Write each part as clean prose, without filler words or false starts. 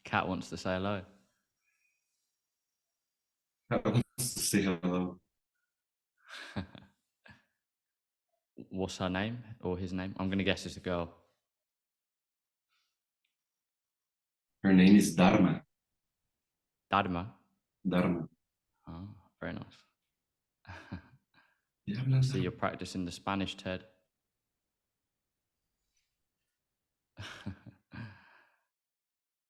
Cat wants to say hello. Cat wants to say hello. What's her name or his name? I'm gonna guess it's a girl. Her name is Dharma. Dharma. Dharma. Oh, very nice. Yeah, I see you're practicing the Spanish, Ted.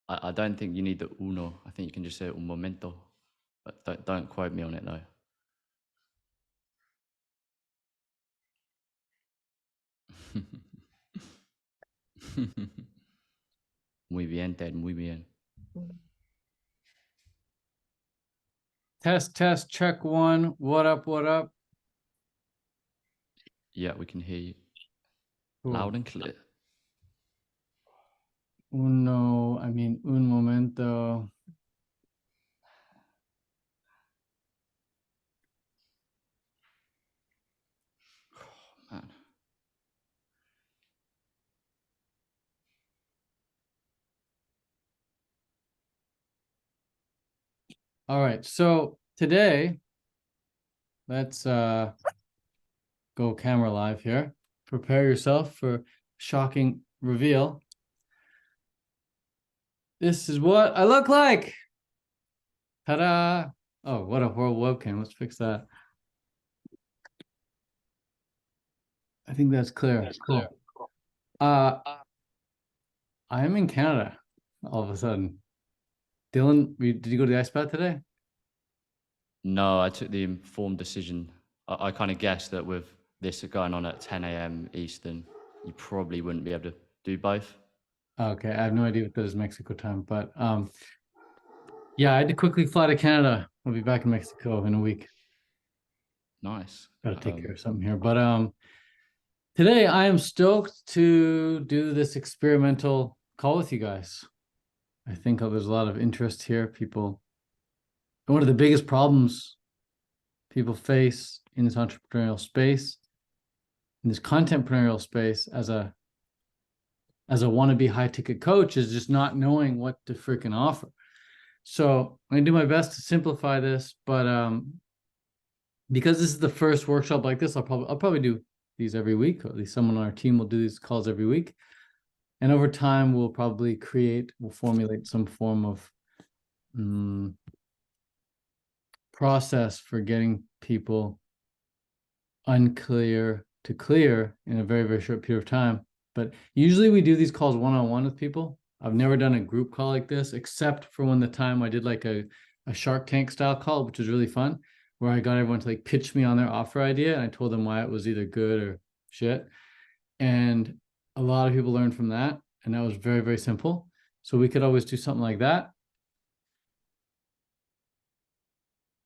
I don't think you need the uno. I think you can just say un momento. But don't quote me on it though. Muy bien, Ted. Muy bien. Test, check one. What up, what up? Yeah, we can hear you. Cool. Loud and clear. Un momento. Oh, man. All right, so today, let's go camera live here. Prepare yourself for shocking reveal. This is what I look like. Ta-da! Oh, what a horrible webcam. Let's fix that. I think that's clear. That's clear. I am in Canada all of a sudden. Dylan, did you go to the ice bath today? No, I took the informed decision. I kind of guessed that with this going on at 10 a.m. Eastern, you probably wouldn't be able to do both. Okay, I have no idea what that is Mexico time, but yeah, I had to quickly fly to Canada. I'll be back in Mexico in a week. Nice. Gotta take care of something here. But today I am stoked to do this experimental call with you guys. I think there's a lot of interest here. People, one of the biggest problems people face in this entrepreneurial space, in this contentpreneurial space, as a wannabe high ticket coach, is just not knowing what to freaking offer. So I'm gonna do my best to simplify this, but because this is the first workshop like this, I'll probably do these every week, or at least someone on our team will do these calls every week. And over time, we'll formulate some form of process for getting people unclear to clear in a very, very short period of time. But usually we do these calls one-on-one with people. I've never done a group call like this, except for when the time I did like a Shark Tank style call, which was really fun, where I got everyone to like pitch me on their offer idea, and I told them why it was either good or shit. And a lot of people learned from that, and that was very, very simple. So we could always do something like that.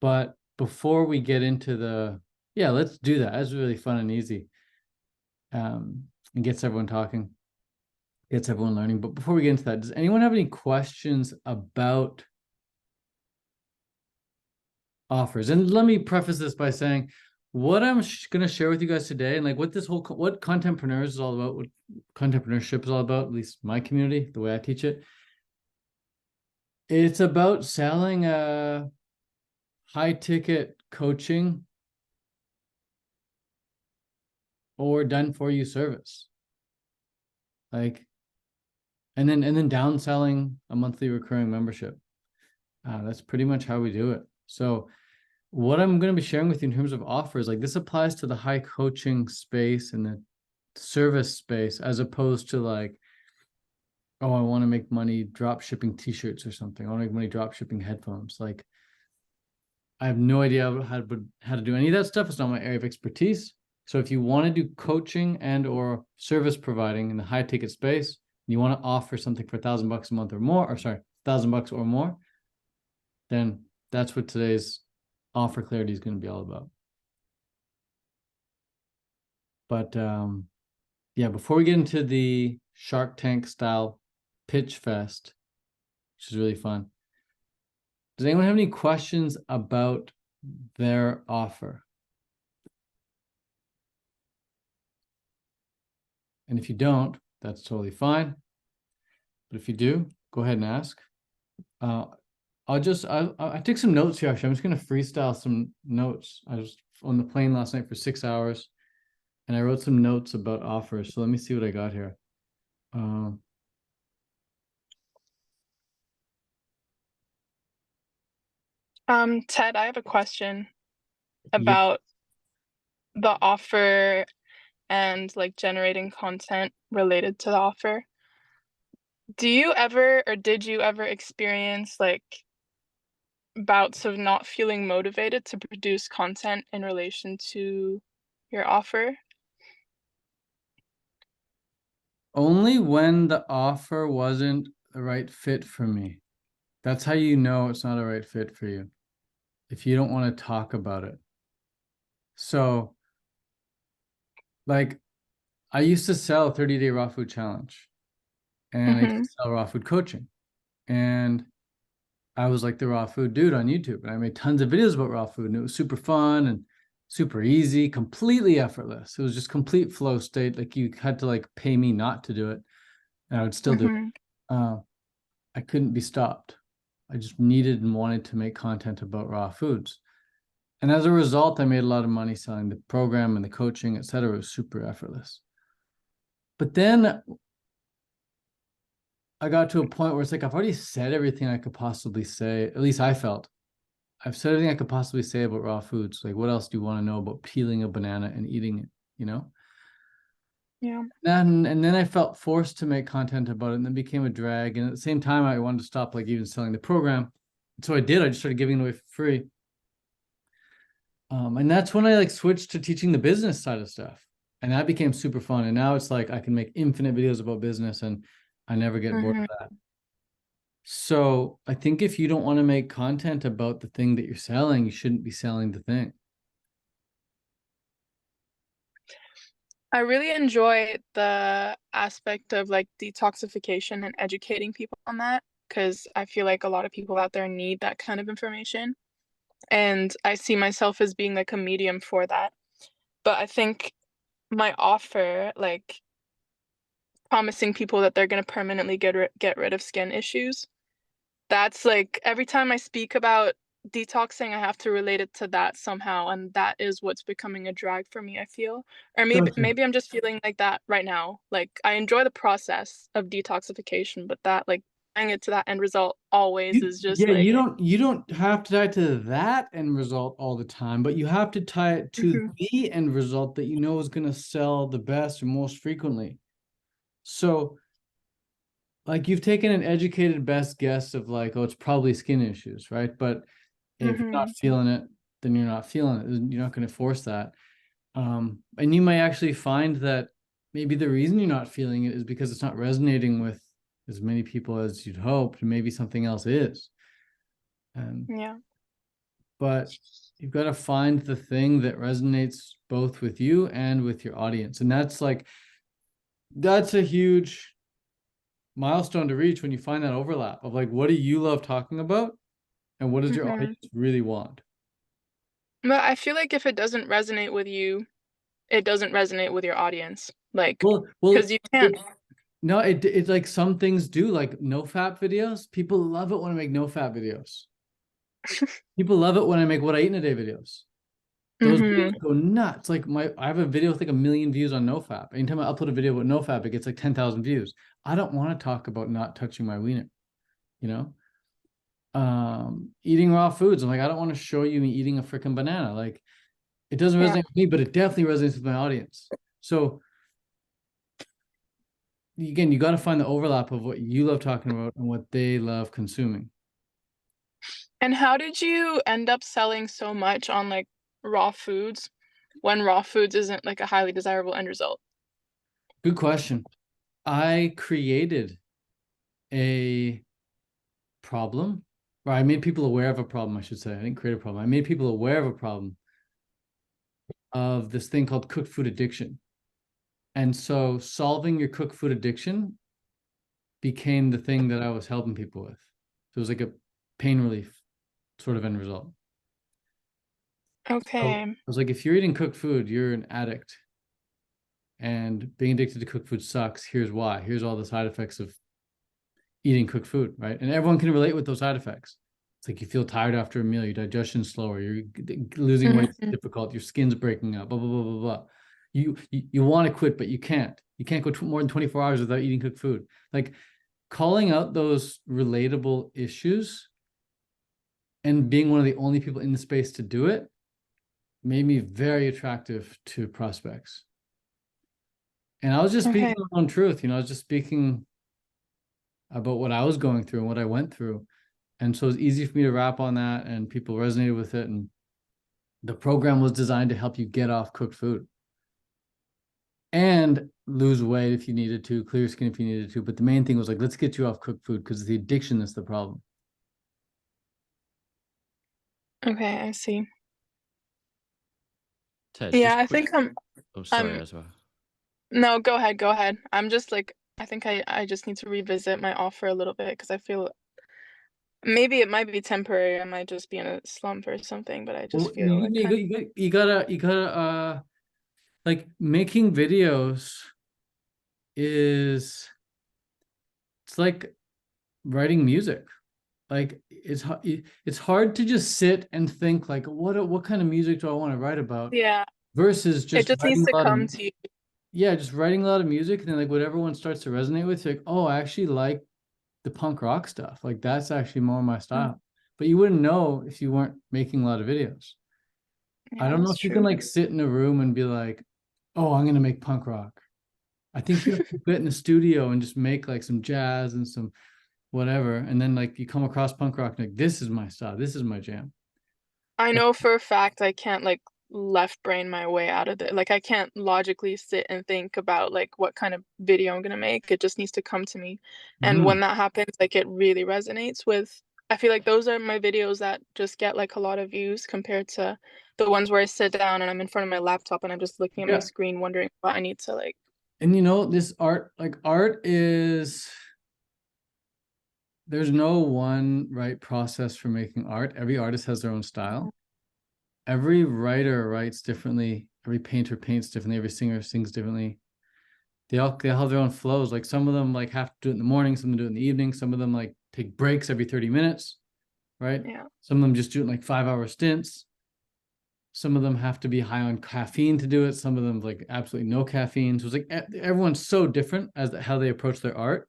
But before we get into yeah, let's do that. That's really fun and easy. And gets everyone talking, gets everyone learning. But before we get into that, does anyone have any questions about offers? And let me preface this by saying what I'm going to share with you guys today, and like what contentpreneurs is all about, what contentpreneurship is all about, at least my community, the way I teach it. It's about selling a high ticket coaching or done for you service. Like, and then downselling a monthly recurring membership. That's pretty much how we do it. So what I'm going to be sharing with you in terms of offers, like this applies to the high coaching space and the service space, as opposed to like, oh, I want to make money drop shipping t-shirts or something. I want to make money drop shipping headphones. Like, I have no idea how to do any of that stuff. It's not my area of expertise. So if you want to do coaching and or service providing in the high ticket space, you want to offer something for $1,000 a month or more, or sorry, $1,000 or more, then that's what today's offer clarity is going to be all about. But yeah, before we get into the Shark Tank style pitch fest, which is really fun, does anyone have any questions about their offer? And if you don't, that's totally fine. But if you do, go ahead and ask. I took some notes here. Actually, I'm just gonna freestyle some notes. I was on the plane last night for 6 hours, and I wrote some notes about offers. So let me see what I got here. Ted, I have a question Yeah. about the offer and like generating content related to the offer. Do you ever or did you ever experience like bouts of not feeling motivated to produce content in relation to your offer? Only when the offer wasn't the right fit for me. That's how you know it's not a right fit for you. If you don't want to talk about it. So, like, I used to sell a 30-day raw food challenge, and I used to sell raw food coaching. And I was like the raw food dude on YouTube, and I made tons of videos about raw food, and it was super fun and super easy, completely effortless. It was just complete flow state. Like you had to like pay me not to do it, and I would still do it. I couldn't be stopped. I just needed and wanted to make content about raw foods. And as a result, I made a lot of money selling the program and the coaching, etc. It was super effortless. But then I got to a point where it's like, I've already said everything I could possibly say. At least I felt. I've said everything I could possibly say about raw foods. Like, what else do you want to know about peeling a banana and eating it, you know? Yeah. And then I felt forced to make content about it, and then became a drag. And at the same time, I wanted to stop like even selling the program. So I did. I just started giving it away for free. And that's when I like switched to teaching the business side of stuff. And that became super fun. And now it's like I can make infinite videos about business, and I never get bored of that. So I think if you don't want to make content about the thing that you're selling, you shouldn't be selling the thing. I really enjoy the aspect of like detoxification and educating people on that, because I feel like a lot of people out there need that kind of information. And I see myself as being like a medium for that. But I think my offer, like promising people that they're going to permanently get rid of skin issues, that's like every time I speak about detoxing, I have to relate it to that somehow, and that is what's becoming a drag for me, I feel. Or maybe I'm just feeling like that right now. Like I enjoy the process of detoxification, but that like tying it to that end result always is just like you don't have to tie it to that end result all the time, but you have to tie it to the end result that you know is going to sell the best or most frequently. So like you've taken an educated best guess of like, oh, it's probably skin issues, right? But if you're not feeling it, then you're not feeling it. You're not going to force that. And you might actually find that maybe the reason you're not feeling it is because it's not resonating with as many people as you'd hoped, and maybe something else is. yeah. But you've got to find the thing that resonates both with you and with your audience. And that's a huge milestone to reach when you find that overlap of like, what do you love talking about? And what does your audience really want? But I feel like if it doesn't resonate with you, it doesn't resonate with your audience. Like, well, because you can't. No, it's like some things do, like no fap videos. People love it when I make no fap videos. People love it when I make what I eat in a day videos. Those videos go nuts. Like I have a video with like 1 million views on no fap. Anytime I upload a video with no fap, it gets like 10,000 views. I don't want to talk about not touching my wiener, you know? Eating raw foods. I'm like, I don't want to show you me eating a freaking banana. Like, it doesn't resonate with me, but it definitely resonates with my audience. So again, you got to find the overlap of what you love talking about and what they love consuming. And how did you end up selling so much on like raw foods when raw foods isn't like a highly desirable end result? Good question. I created a problem, or I made people aware of a problem, I should say. I didn't create a problem. I made people aware of a problem of this thing called cooked food addiction. And so solving your cooked food addiction became the thing that I was helping people with. So it was like a pain relief sort of end result. Okay. So I was like, if you're eating cooked food, you're an addict. And being addicted to cooked food sucks. Here's why. Here's all the side effects of eating cooked food, right? And everyone can relate with those side effects. It's like you feel tired after a meal, your digestion's slower, you're losing weight difficult, your skin's breaking up, blah, blah, blah, blah, blah. You want to quit, but you can't. You can't go more than 24 hours without eating cooked food. Like calling out those relatable issues and being one of the only people in the space to do it made me very attractive to prospects. And I was just speaking my own truth, I was just speaking about what I was going through and what I went through. And so it's easy for me to rap on that, and people resonated with it. And the program was designed to help you get off cooked food and lose weight if you needed to, clear skin if you needed to. But the main thing was like, let's get you off cooked food, because the addiction is the problem. Okay, I see. Ted, Yeah, just I quick. think I'm. Oh, sorry, as well. No, go ahead. I'm just like, I think I just need to revisit my offer a little bit, because I feel maybe it might be temporary. I might just be in a slump or something, but I Well, just feel like you gotta like making videos it's like writing music. Like it's hard to just sit and think like, what kind of music do I want to write about? yeah, Versus it just just writing needs to a lot come of, to you. yeah, just writing a lot of music, and then like whatever one starts to resonate with, you're like, oh, I actually like the punk rock stuff. Like that's actually more my style. But you wouldn't know if you weren't making a lot of videos. I Yeah, don't know that's if you can true. like sit in a room and be like, oh, I'm gonna make punk rock. I think you have to get in the studio and just make like some jazz and some whatever, and then like you come across punk rock and like, this is my style, this is my jam. I know for a fact I can't like left brain my way out of it. Like I can't logically sit and think about like what kind of video I'm gonna make. It just needs to come to me. And when that happens, like it really resonates with, I feel like those are my videos that just get like a lot of views compared to the ones where I sit down and I'm in front of my laptop and I'm just looking at my Yeah. screen wondering what I need to like. And this art is, there's no one right process for making art. Every artist has their own style. Every writer writes differently. Every painter paints differently. Every singer sings differently. They all have their own flows. Like some of them like have to do it in the morning, some of them do it in the evening, some of them like take breaks every 30 minutes, right? Yeah. Some of them just do it in like 5-hour stints. Some of them have to be high on caffeine to do it. Some of them like absolutely no caffeine. So it's like everyone's so different as how they approach their art.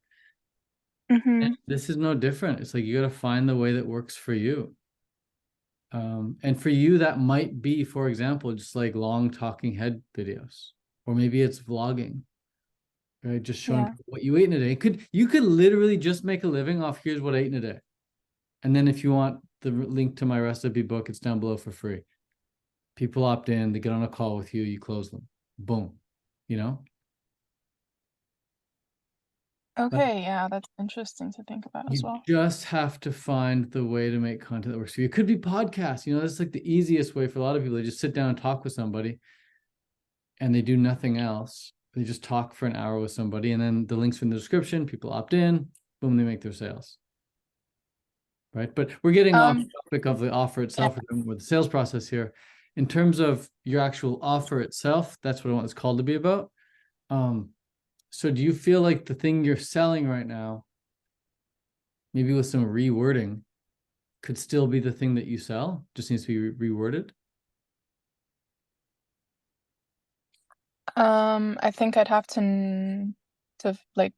And this is no different. It's like you got to find the way that works for you. And for you, that might be, for example, just like long talking head videos, or maybe it's vlogging, right? Just showing people what you ate in a day. You could literally just make a living off here's what I ate in a day. And then if you want the link to my recipe book, it's down below for free. People opt in, they get on a call with you, you close them. Boom. Okay, yeah, that's interesting to think about as well. You just have to find the way to make content that works for you. It could be podcasts. That's like the easiest way for a lot of people. They just sit down and talk with somebody and they do nothing else. They just talk for an hour with somebody, and then the links in the description, people opt in, boom, they make their sales. Right? But we're getting off the topic of the offer itself with the sales process here. In terms of your actual offer itself, that's what I want this call to be about. So do you feel like the thing you're selling right now, maybe with some rewording, could still be the thing that you sell, just needs to be reworded? I think I'd have to like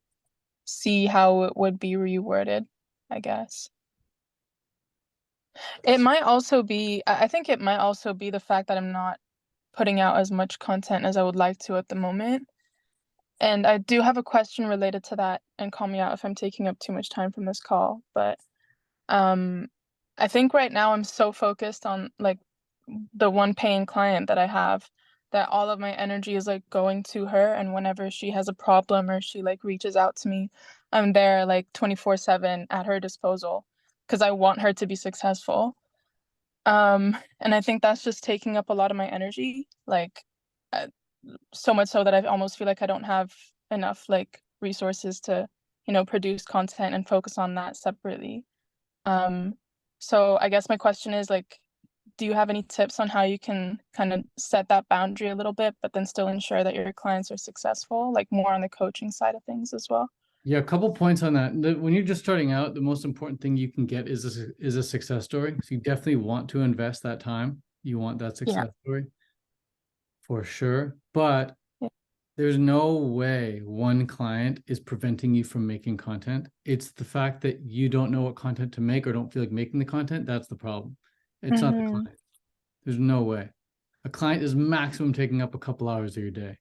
see how it would be reworded, I guess. It might also be, I think it might also be the fact that I'm not putting out as much content as I would like to at the moment. And I do have a question related to that, and call me out if I'm taking up too much time from this call. But I think right now I'm so focused on like the one paying client that I have, that all of my energy is like going to her, and whenever she has a problem or she like reaches out to me, I'm there like 24/7 at her disposal, because I want her to be successful. And I think that's just taking up a lot of my energy, like so much so that I almost feel like I don't have enough like resources to, produce content and focus on that separately. So I guess my question is like, do you have any tips on how you can kind of set that boundary a little bit, but then still ensure that your clients are successful, like more on the coaching side of things as well? Yeah, a couple points on that. When you're just starting out, the most important thing you can get is a success story. So you definitely want to invest that time. You want that success story for sure. But Yeah. there's no way one client is preventing you from making content. It's the fact that you don't know what content to make or don't feel like making the content. That's the problem. It's not the client. There's no way. A client is maximum taking up a couple hours of your day.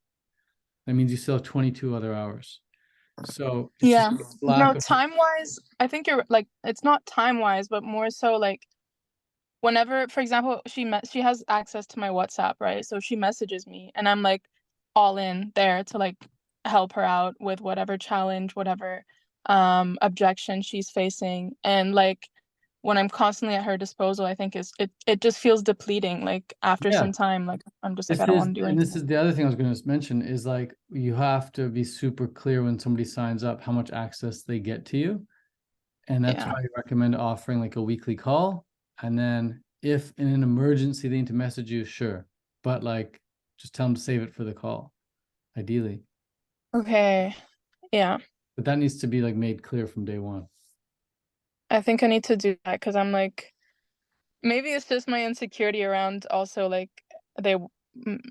That means you still have 22 other hours. So it's Yeah. just lack No, of time-wise, I think you're like, it's not time-wise, but more so like whenever, for example, she has access to my WhatsApp, right? So she messages me and I'm like all in there to like help her out with whatever challenge, whatever objection she's facing. And like when I'm constantly at her disposal, I think it just feels depleting. Like after Yeah. some time, like I'm just like, This I don't is, want to do and anything. this is the other thing I was going to mention is like you have to be super clear when somebody signs up how much access they get to you. And that's Yeah. why I recommend offering like a weekly call. And then if in an emergency they need to message you, sure. But like just tell them to save it for the call, ideally. Okay. Yeah. But that needs to be like made clear from day one. I think I need to do that because I'm like, maybe it's just my insecurity around also like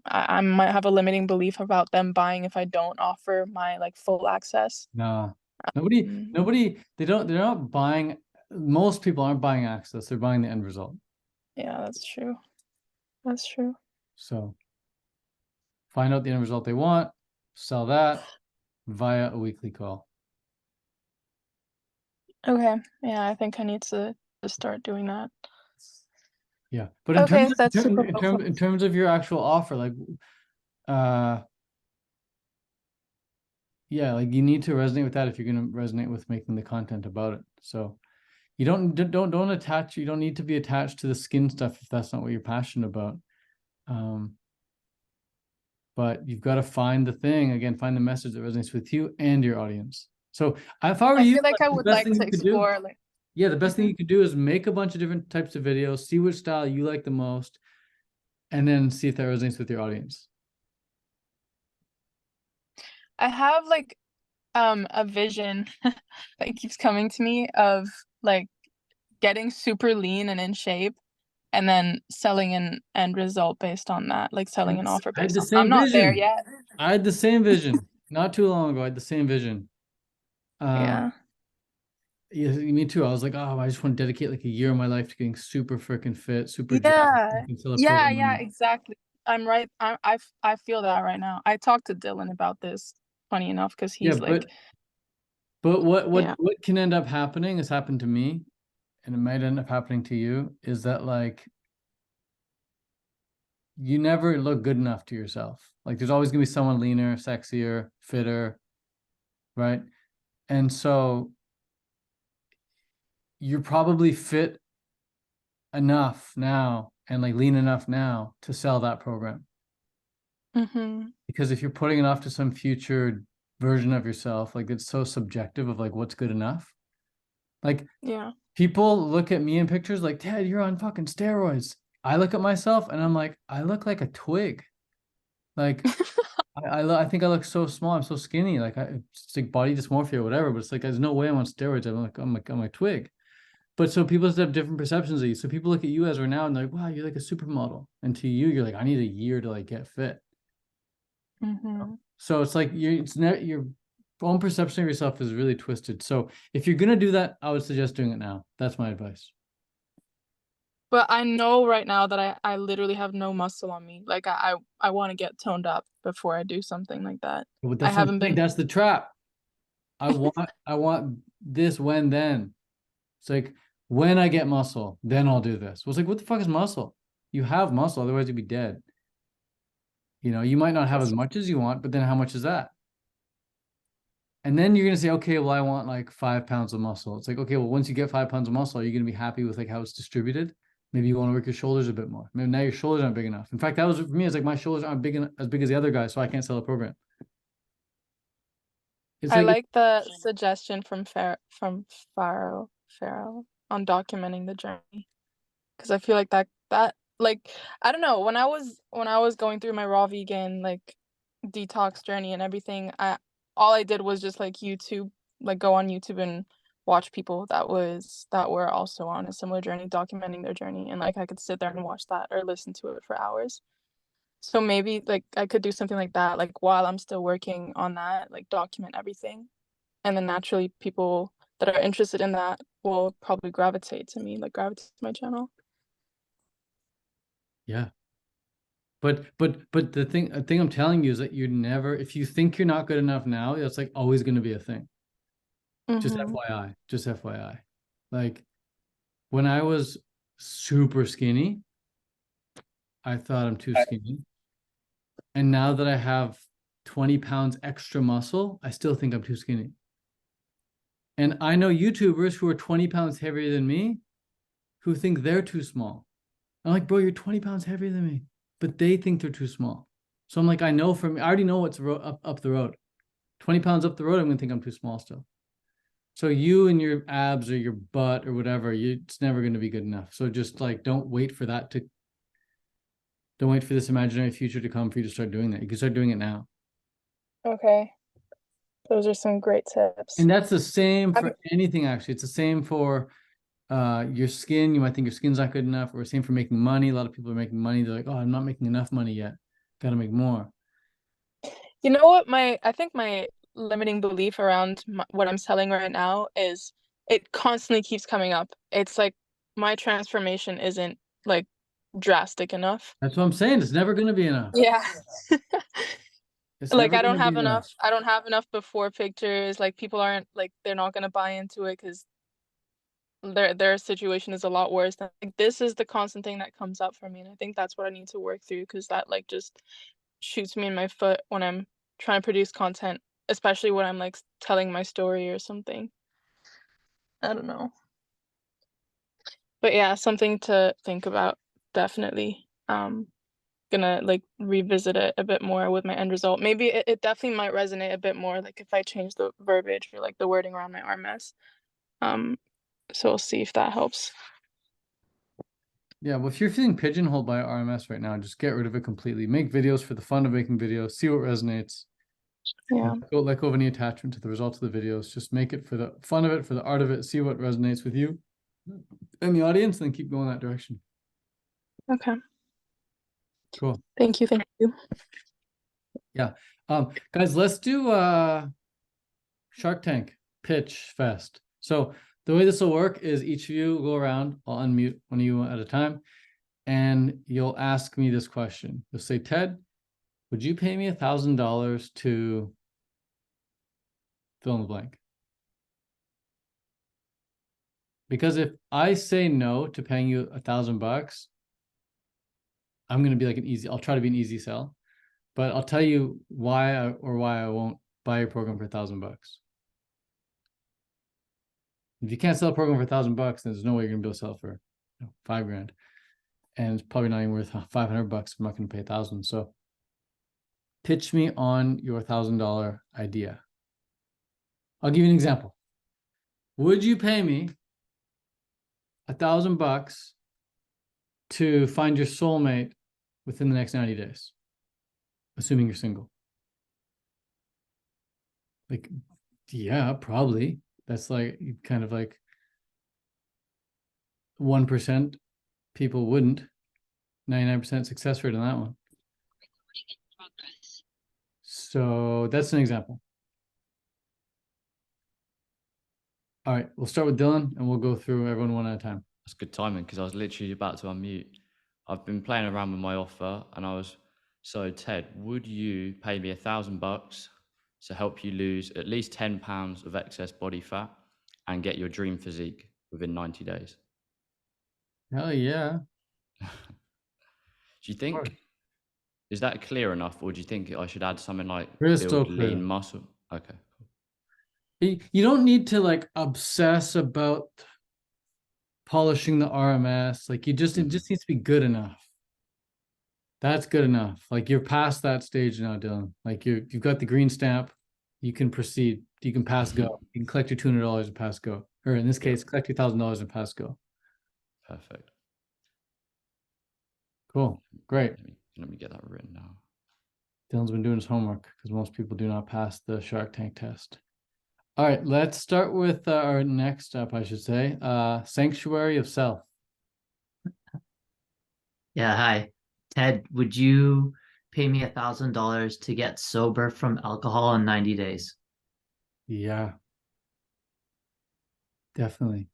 I might have a limiting belief about them buying if I don't offer my like full access. Nah. Nobody, they're not buying, most people aren't buying access, they're buying the end result. Yeah, that's true. That's true. So find out the end result they want, sell that via a weekly call. Okay. Yeah, I think I need to start doing that. Yeah. But in Okay, terms of, that's super helpful. in terms of your actual offer, like yeah, like you need to resonate with that if you're going to resonate with making the content about it. So you don't attach, you don't need to be attached to the skin stuff if that's not what you're passionate about. But you've got to find the thing, again, find the message that resonates with you and your audience. So if I were I you, feel like I the would best like thing to you could do, explore like yeah, the best thing you could do is make a bunch of different types of videos, see which style you like the most, and then see if that resonates with your audience. I have like a vision that keeps coming to me of like getting super lean and in shape and then selling an end result based on that, like selling an offer I had based the on. same I'm not there vision. yet. I had the same vision not too long ago. I had the same vision. Yeah. Yeah, me too. I was like, oh, I just want to dedicate like a year of my life to getting super freaking fit, super jacked, Yeah. and sell a Yeah, program. yeah, exactly. I'm right. I feel that right now. I talked to Dylan about this, funny enough, because Yeah, he's like, but yeah. what can end up happening has happened to me, and it might end up happening to you, is that like you never look good enough to yourself. Like there's always gonna be someone leaner, sexier, fitter, right? And so you're probably fit enough now and like lean enough now to sell that program. Because if you're putting it off to some future version of yourself, like it's so subjective of like what's good enough. Like Yeah. people look at me in pictures like, Ted, you're on fucking steroids. I look at myself and I'm like, I look like a twig. Like I think I look so small. I'm so skinny. Like it's like body dysmorphia or whatever. But it's like there's no way I'm on steroids. I'm a twig. But so people just have different perceptions of you. So people look at you as we're now and they're like, wow, you're like a supermodel. And to you, you're like, I need a year to like get fit. So it's like your own perception of yourself is really twisted. So if you're gonna do that, I would suggest doing it now. That's my advice. But I know right now that I literally have no muscle on me. Like I want to get toned up before I do something like that. But I that's haven't been. that's the trap. I want this when then. It's like when I get muscle, then I'll do this. Well, it's like, what the fuck is muscle? You have muscle, otherwise you'd be dead. You know, you might not have as much as you want, but then how much is that? And then you're gonna say, okay, well, I want like 5 pounds of muscle. It's like, okay, well, once you get 5 pounds of muscle, are you gonna be happy with like how it's distributed? Maybe you want to work your shoulders a bit more. Maybe now your shoulders aren't big enough. In fact, that was for me. It's like my shoulders aren't as big as the other guy, so I can't sell a program. It's I like like the suggestion from Farrell on documenting the journey, because I feel like that like I don't know, when I was going through my raw vegan like detox journey and everything, all I did was just like YouTube like go on YouTube and watch people that were also on a similar journey, documenting their journey, and like I could sit there and watch that or listen to it for hours. So maybe like I could do something like that, like while I'm still working on that, like document everything. And then naturally people that are interested in that will probably gravitate to me, like gravitate to my channel. Yeah. But the thing I'm telling you is that you're never, if you think you're not good enough now, that's like always going to be a thing. Just Mhm. FYI, just FYI. Like when I was super skinny, I thought I'm too skinny. And now that I have 20 pounds extra muscle, I still think I'm too skinny. And I know YouTubers who are 20 pounds heavier than me who think they're too small. I'm like, bro, you're 20 pounds heavier than me, but they think they're too small. So I'm like, I know from, I already know what's up the road. 20 pounds up the road, I'm gonna think I'm too small still. So you and your abs or your butt or whatever, it's never gonna be good enough. So just like, don't wait for this imaginary future to come for you to start doing that. You can start doing it now. Okay. Those are some great tips. And that's the same I'm- for anything, actually. It's the same for your skin. You might think your skin's not good enough, or same for making money. A lot of people are making money. They're like, oh, I'm not making enough money yet. Gotta make more. You know what? I think my limiting belief around what I'm selling right now is it constantly keeps coming up. It's like my transformation isn't like drastic enough. That's what I'm saying. It's never gonna be enough. Yeah. It's Like never I don't gonna be have enough. enough. I don't have enough before pictures. Like people aren't like they're not gonna buy into it because their situation is a lot worse. Like this is the constant thing that comes up for me, and I think that's what I need to work through because that like just shoots me in my foot when I'm trying to produce content, especially when I'm like telling my story or something. I don't know. But yeah, something to think about, definitely. Gonna like revisit it a bit more with my end result. Maybe it definitely might resonate a bit more, like if I change the verbiage or like the wording around my RMS. Um, so we'll see if that helps. Yeah, well, if you're feeling pigeonholed by RMS right now, just get rid of it completely. Make videos for the fun of making videos, see what resonates. Yeah. Let go of any attachment to the results of the videos. Just make it for the fun of it, for the art of it, see what resonates with you and the audience, then keep going that direction. Okay. Cool. Thank you. Thank you. Yeah. Guys, let's do Shark Tank pitch fest. So the way this will work is each of you go around, I'll unmute one of you at a time, and you'll ask me this question. You'll say, Ted, would you pay me $1,000 to fill in the blank? Because if I say no to paying you $1,000, I'm gonna be like I'll try to be an easy sell, but I'll tell you why I won't buy your program for $1,000. If you can't sell a program for $1,000, then there's no way you're gonna be able to sell it for $5,000. And it's probably not even worth $500. I'm not gonna pay $1,000. So pitch me on your $1,000 idea. I'll give you an example. Would you pay me $1,000 to find your soulmate within the next 90 days? Assuming you're single. Like, yeah, probably. That's like kind of like 1% people wouldn't. 99% success rate on that one. So that's an example. All right, we'll start with Dylan and we'll go through everyone one at a time. That's good timing because I was literally about to unmute. I've been playing around with my offer and so Ted, would you pay me $1,000 to help you lose at least 10 pounds of excess body fat and get your dream physique within 90 days? Hell yeah. Do you think, is that clear enough, or do you think I should add something like Crystal build clear. lean muscle? Okay. You don't need to like obsess about polishing the RMS. Like it just needs to be good enough. That's good enough. Like you're past that stage now, Dylan. Like you've got the green stamp. You can proceed. You can pass go. You can collect your $200 and pass go. Or in this case, collect your $1,000 and pass go. Perfect. Cool. Great. Let me get that written now. Dylan's been doing his homework because most people do not pass the Shark Tank test. All right, let's start with our next step, I should say. Sanctuary of self. Yeah, hi. Ted, would you pay me $1,000 to get sober from alcohol in 90 days? Yeah. Definitely.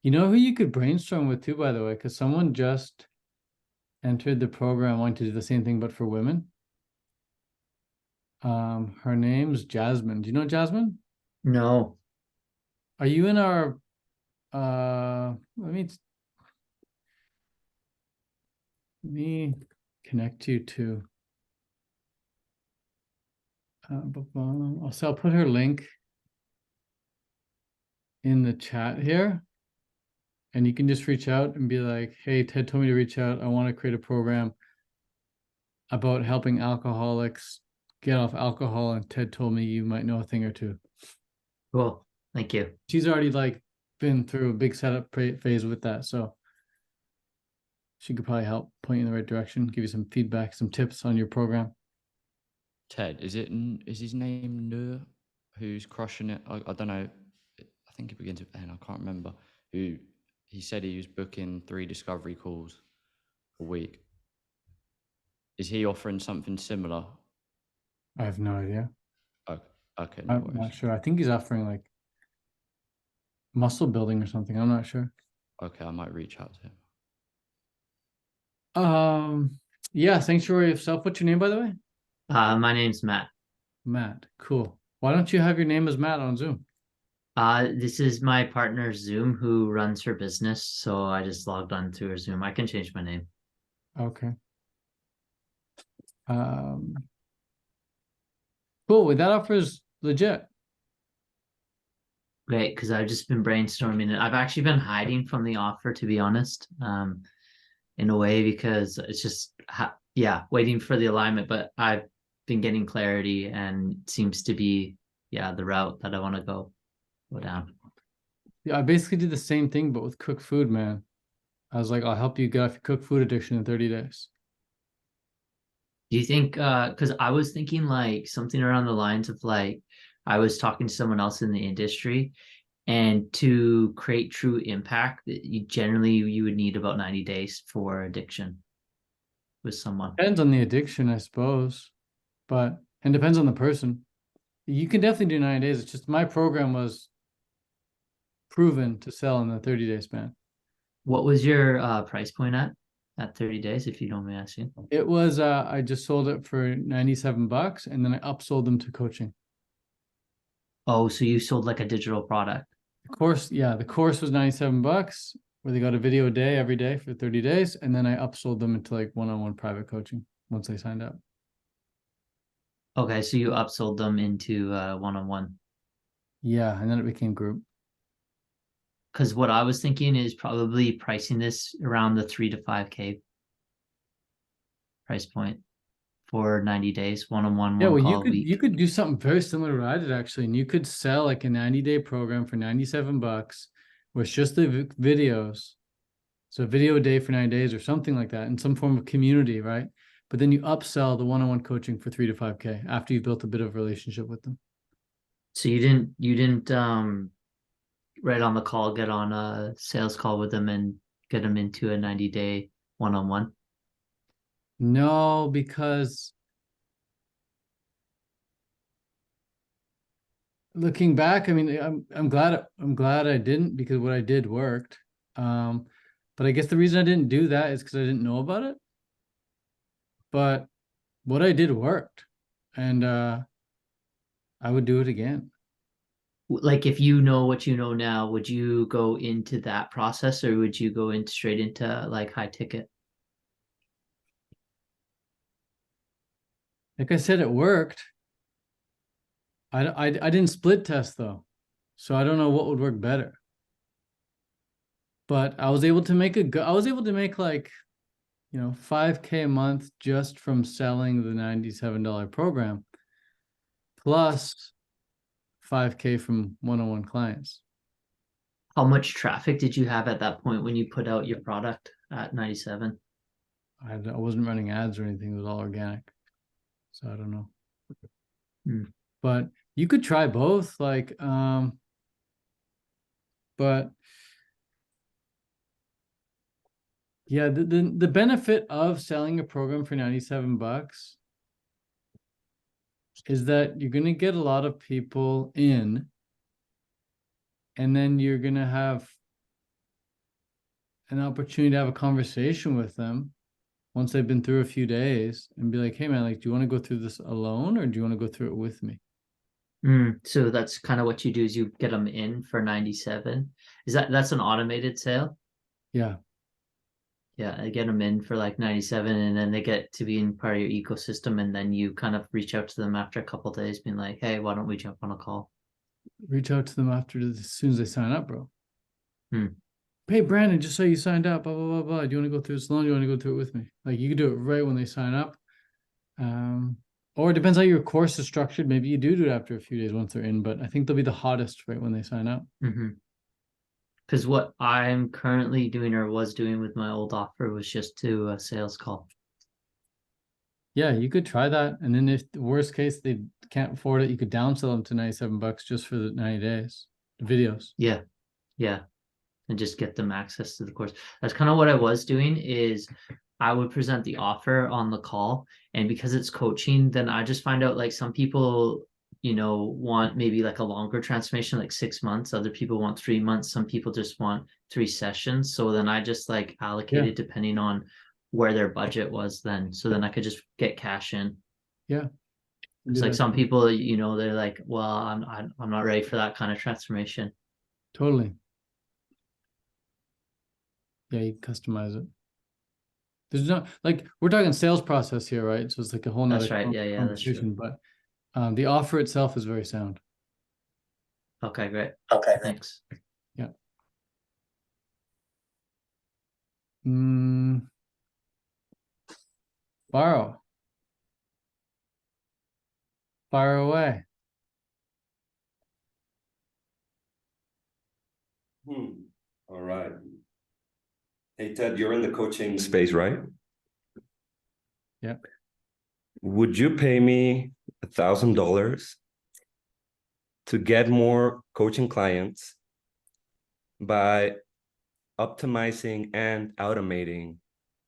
You know who you could brainstorm with too, by the way, because someone just entered the program wanting to do the same thing, but for women. Her name's Jasmine. Do you know Jasmine? No. Are you in our let me connect you to so I'll put her link in the chat here, and you can just reach out and be like, hey, Ted told me to reach out. I want to create a program about helping alcoholics get off alcohol, and Ted told me you might know a thing or two. Cool. Thank you. She's already like been through a big setup phase with that, so she could probably help point you in the right direction, give you some feedback, some tips on your program. Ted, is his name Nur, who's crushing it? I don't know. I think it begins with N. I can't remember. Who he said he was booking 3 discovery calls a week. Is he offering something similar? I have no idea. Okay, no I'm worries. not sure. I think he's offering like muscle building or something. I'm not sure. Okay, I might reach out to him. Yeah, Sanctuary of Self. What's your name, by the way? My name's Matt. Matt. Cool. Why don't you have your name as Matt on Zoom? This is my partner Zoom who runs her business, so I just logged on to her Zoom. I can change my name. Okay. Cool. Well, that offer's legit. Great, because I've just been brainstorming it. I've actually been hiding from the offer, to be honest, in a way, because it's just, waiting for the alignment, but I've been getting clarity and it seems to be, the route that I want to go down. Yeah, I basically did the same thing, but with cooked food, man. I was like, I'll help you get off your cooked food addiction in 30 days. Do you think, because I was thinking like something around the lines of like, I was talking to someone else in the industry, and to create true impact, you would need about 90 days for addiction with someone. Depends on the addiction, I suppose, and depends on the person. You can definitely do 90 days. It's just my program was proven to sell in the 30-day span. What was your price point at 30 days, if you don't mind me asking? It was, I just sold it for $97, and then I upsold them to coaching. Oh, so you sold like a digital product. The course was $97, where they got a video a day every day for 30 days, and then I upsold them into like one-on-one private coaching once they signed up. Okay, so you upsold them into one-on-one. Yeah, and then it became group. Because what I was thinking is probably pricing this around the 3 to 5K price point for 90 days, one-on-one, Yeah, one well, call a week. you could do something very similar to what I did, actually, and you could sell like a 90-day program for $97 with just the videos. So a video a day for 9 days or something like that, in some form of community, right? But then you upsell the one-on-one coaching for 3 to 5K after you built a bit of a relationship with them. So you didn't right on the call get on a sales call with them and get them into a 90-day one-on-one? No, because looking back, I mean, I'm glad I didn't, because what I did worked. But I guess the reason I didn't do that is because I didn't know about it. But what I did worked, and I would do it again. Like, if you know what you know now, would you go into that process, or would you go in straight into like high ticket? Like I said, it worked. I didn't split test though, so I don't know what would work better. But I was able to make like, 5K a month just from selling the $97 program, plus 5K from one-on-one clients. How much traffic did you have at that point when you put out your product at 97? I wasn't running ads or anything. It was all organic. So I don't know. But you could try both, but yeah, the benefit of selling a program for $97 is that you're gonna get a lot of people in, and then you're gonna have an opportunity to have a conversation with them once they've been through a few days and be like, hey man, like, do you want to go through this alone or do you want to go through it with me? So that's kind of what you do is you get them in for 97. That's an automated sale? Yeah. Yeah, I get them in for like 97 and then they get to be in part of your ecosystem and then you kind of reach out to them after a couple of days being like, hey, why don't we jump on a call? Reach out to them as soon as they sign up, bro. Hmm. Hey, Brandon, just so you signed up, blah, blah, blah, blah. Do you want to go through this alone? Do you want to go through it with me? Like, you can do it right when they sign up. Or it depends how your course is structured. Maybe you do it after a few days once they're in, but I think they'll be the hottest right when they sign up. Because what I'm currently doing or was doing with my old offer was just to a sales call. Yeah, you could try that. And then if the worst case they can't afford it, you could downsell them to $97 just for the 90 days, the videos. Yeah. And just get them access to the course. That's kind of what I was doing is I would present the offer on the call. And because it's coaching, then I just find out like some people, want maybe like a longer transformation, like 6 months. Other people want 3 months. Some people just want 3 sessions. So then I just like allocated depending on where their budget was then. So then I could just get cash in. Yeah. It's like some people, they're like, well, I'm not ready for that kind of transformation. Totally. Yeah, you can customize it. There's no, like, we're talking sales process here, right? So it's like a whole nother That's right. Yeah, that's true. conversation, but the offer itself is very sound. Okay, great. Thanks. Yeah. Borrow. Fire away. All right. Hey, Ted, you're in the coaching space, right? Yeah. Would you pay me $1,000 to get more coaching clients by optimizing and automating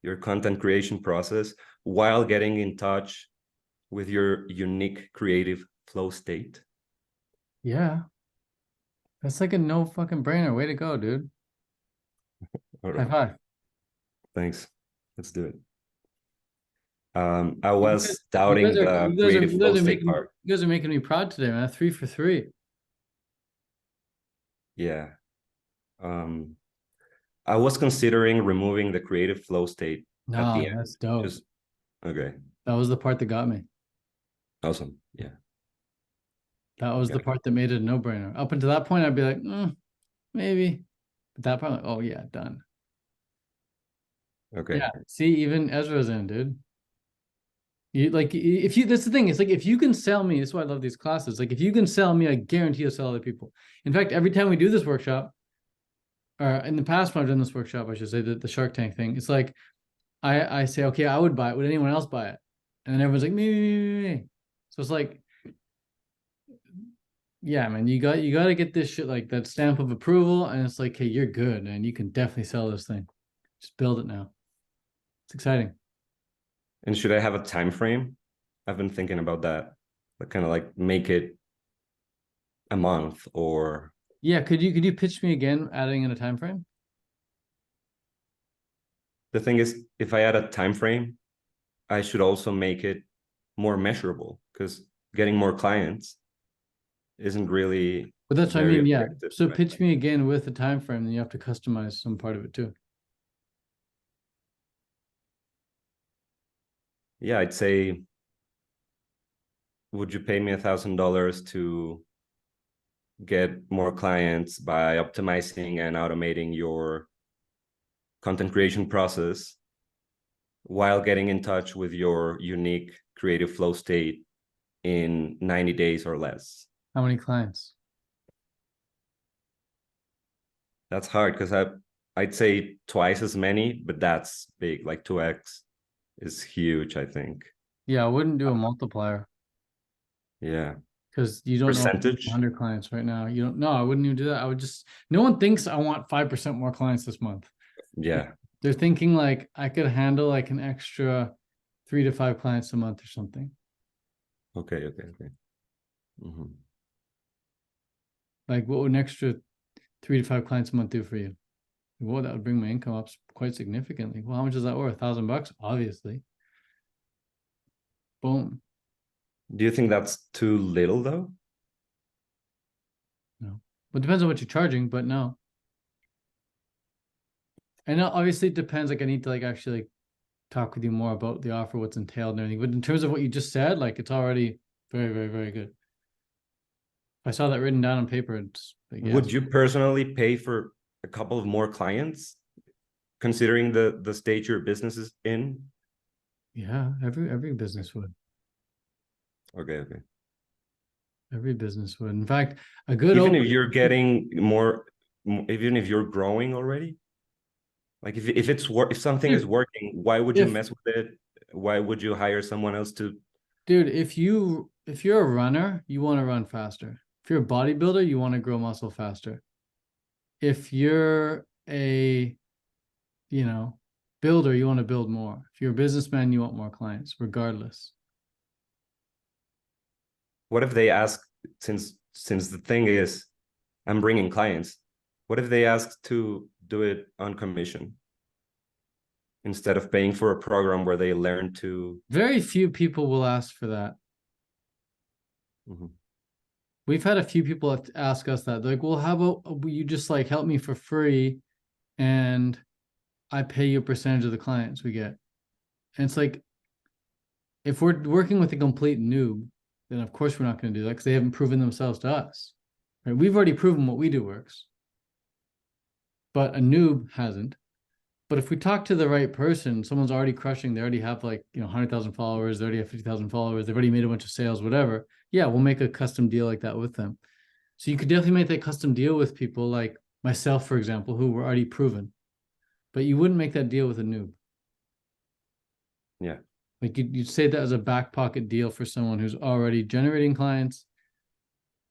your content creation process while getting in touch with your unique creative flow state? Yeah. That's like a no fucking brainer. Way to go, dude. All High right. five. Thanks. Let's do it. I was doubting You guys the creative flow state part. You guys are making me proud today, man. 3 for 3. Yeah. I was considering removing the creative flow state at No, the end. that's dope. Okay. That was the part that got me. Awesome. Yeah. That was the part that made it a no-brainer. Up until that point, I'd be like, maybe. But that part, like, oh yeah, done. Okay. Yeah. See, even Ezra's in, dude. That's the thing. It's like, if you can sell me, that's why I love these classes. Like, if you can sell me, I guarantee you'll sell other people. In fact, every time we do this workshop, or in the past when I've done this workshop, I should say, the Shark Tank thing, it's like, I say, okay, I would buy it. Would anyone else buy it? And then everyone's like, me. So it's like, yeah, man, you got to get this shit, like that stamp of approval. And it's like, hey, you're good, and you can definitely sell this thing. Just build it now. It's exciting. And should I have a time frame? I've been thinking about that. Like, kind of like make it a month or. Yeah, could you pitch me again, adding in a time frame? The thing is, if I add a time frame, I should also make it more measurable, because getting more clients isn't really. But that's what I mean. Yeah. So right? pitch me again with a time frame, then you have to customize some part of it too. Yeah, I'd say, would you pay me $1,000 to get more clients by optimizing and automating your content creation process while getting in touch with your unique creative flow state in 90 days or less? How many clients? That's hard, because I'd say twice as many, but that's big. Like 2x is huge, I think. Yeah, I wouldn't do a multiplier. Yeah. Because you don't know if you have Percentage? 100 clients right now. You don't know. I wouldn't even do that. I would just, no one thinks I want 5% more clients this month. Yeah. They're thinking like I could handle like an extra 3 to 5 clients a month or something. Okay. Mhm. Like what would an extra 3 to 5 clients a month do for you? Well, that would bring my income up quite significantly. Well, how much is that worth? $1,000, obviously. Boom. Do you think that's too little though? No. Well, it depends on what you're charging, but no. And obviously it depends. Like I need to like actually like talk with you more about the offer, what's entailed and everything. But in terms of what you just said, like it's already very, very, very good. If I saw that written down on paper, it's like, yeah. Would you personally pay for a couple of more clients, considering the stage your business is in? Yeah, every business would. Okay. Every business would. In fact, a good Even open, if you're getting more, even if you're growing already, like if it's if something is working, why would you if mess with it? Why would you hire someone else to? dude, if you're a runner, you want to run faster. If you're a bodybuilder, you want to grow muscle faster. If you're a, you know, builder, you want to build more. If you're a businessman, you want more clients, regardless. What if they ask, since the thing is, I'm bringing clients. What if they ask to do it on commission instead of paying for a program where they learn to? Very few people will ask for that. Mhm. We've had a few people ask us that. They're like, well, how about you just like help me for free and I pay you a percentage of the clients we get? And it's like, if we're working with a complete noob, then of course we're not going to do that because they haven't proven themselves to us. Right? We've already proven what we do works, but a noob hasn't. But if we talk to the right person, someone's already crushing, they already have like, 100,000 followers, they already have 50,000 followers, they've already made a bunch of sales, whatever. Yeah, we'll make a custom deal like that with them. So you could definitely make that custom deal with people like myself, for example, who were already proven, but you wouldn't make that deal with a noob. Yeah. Like you'd say that as a back pocket deal for someone who's already generating clients.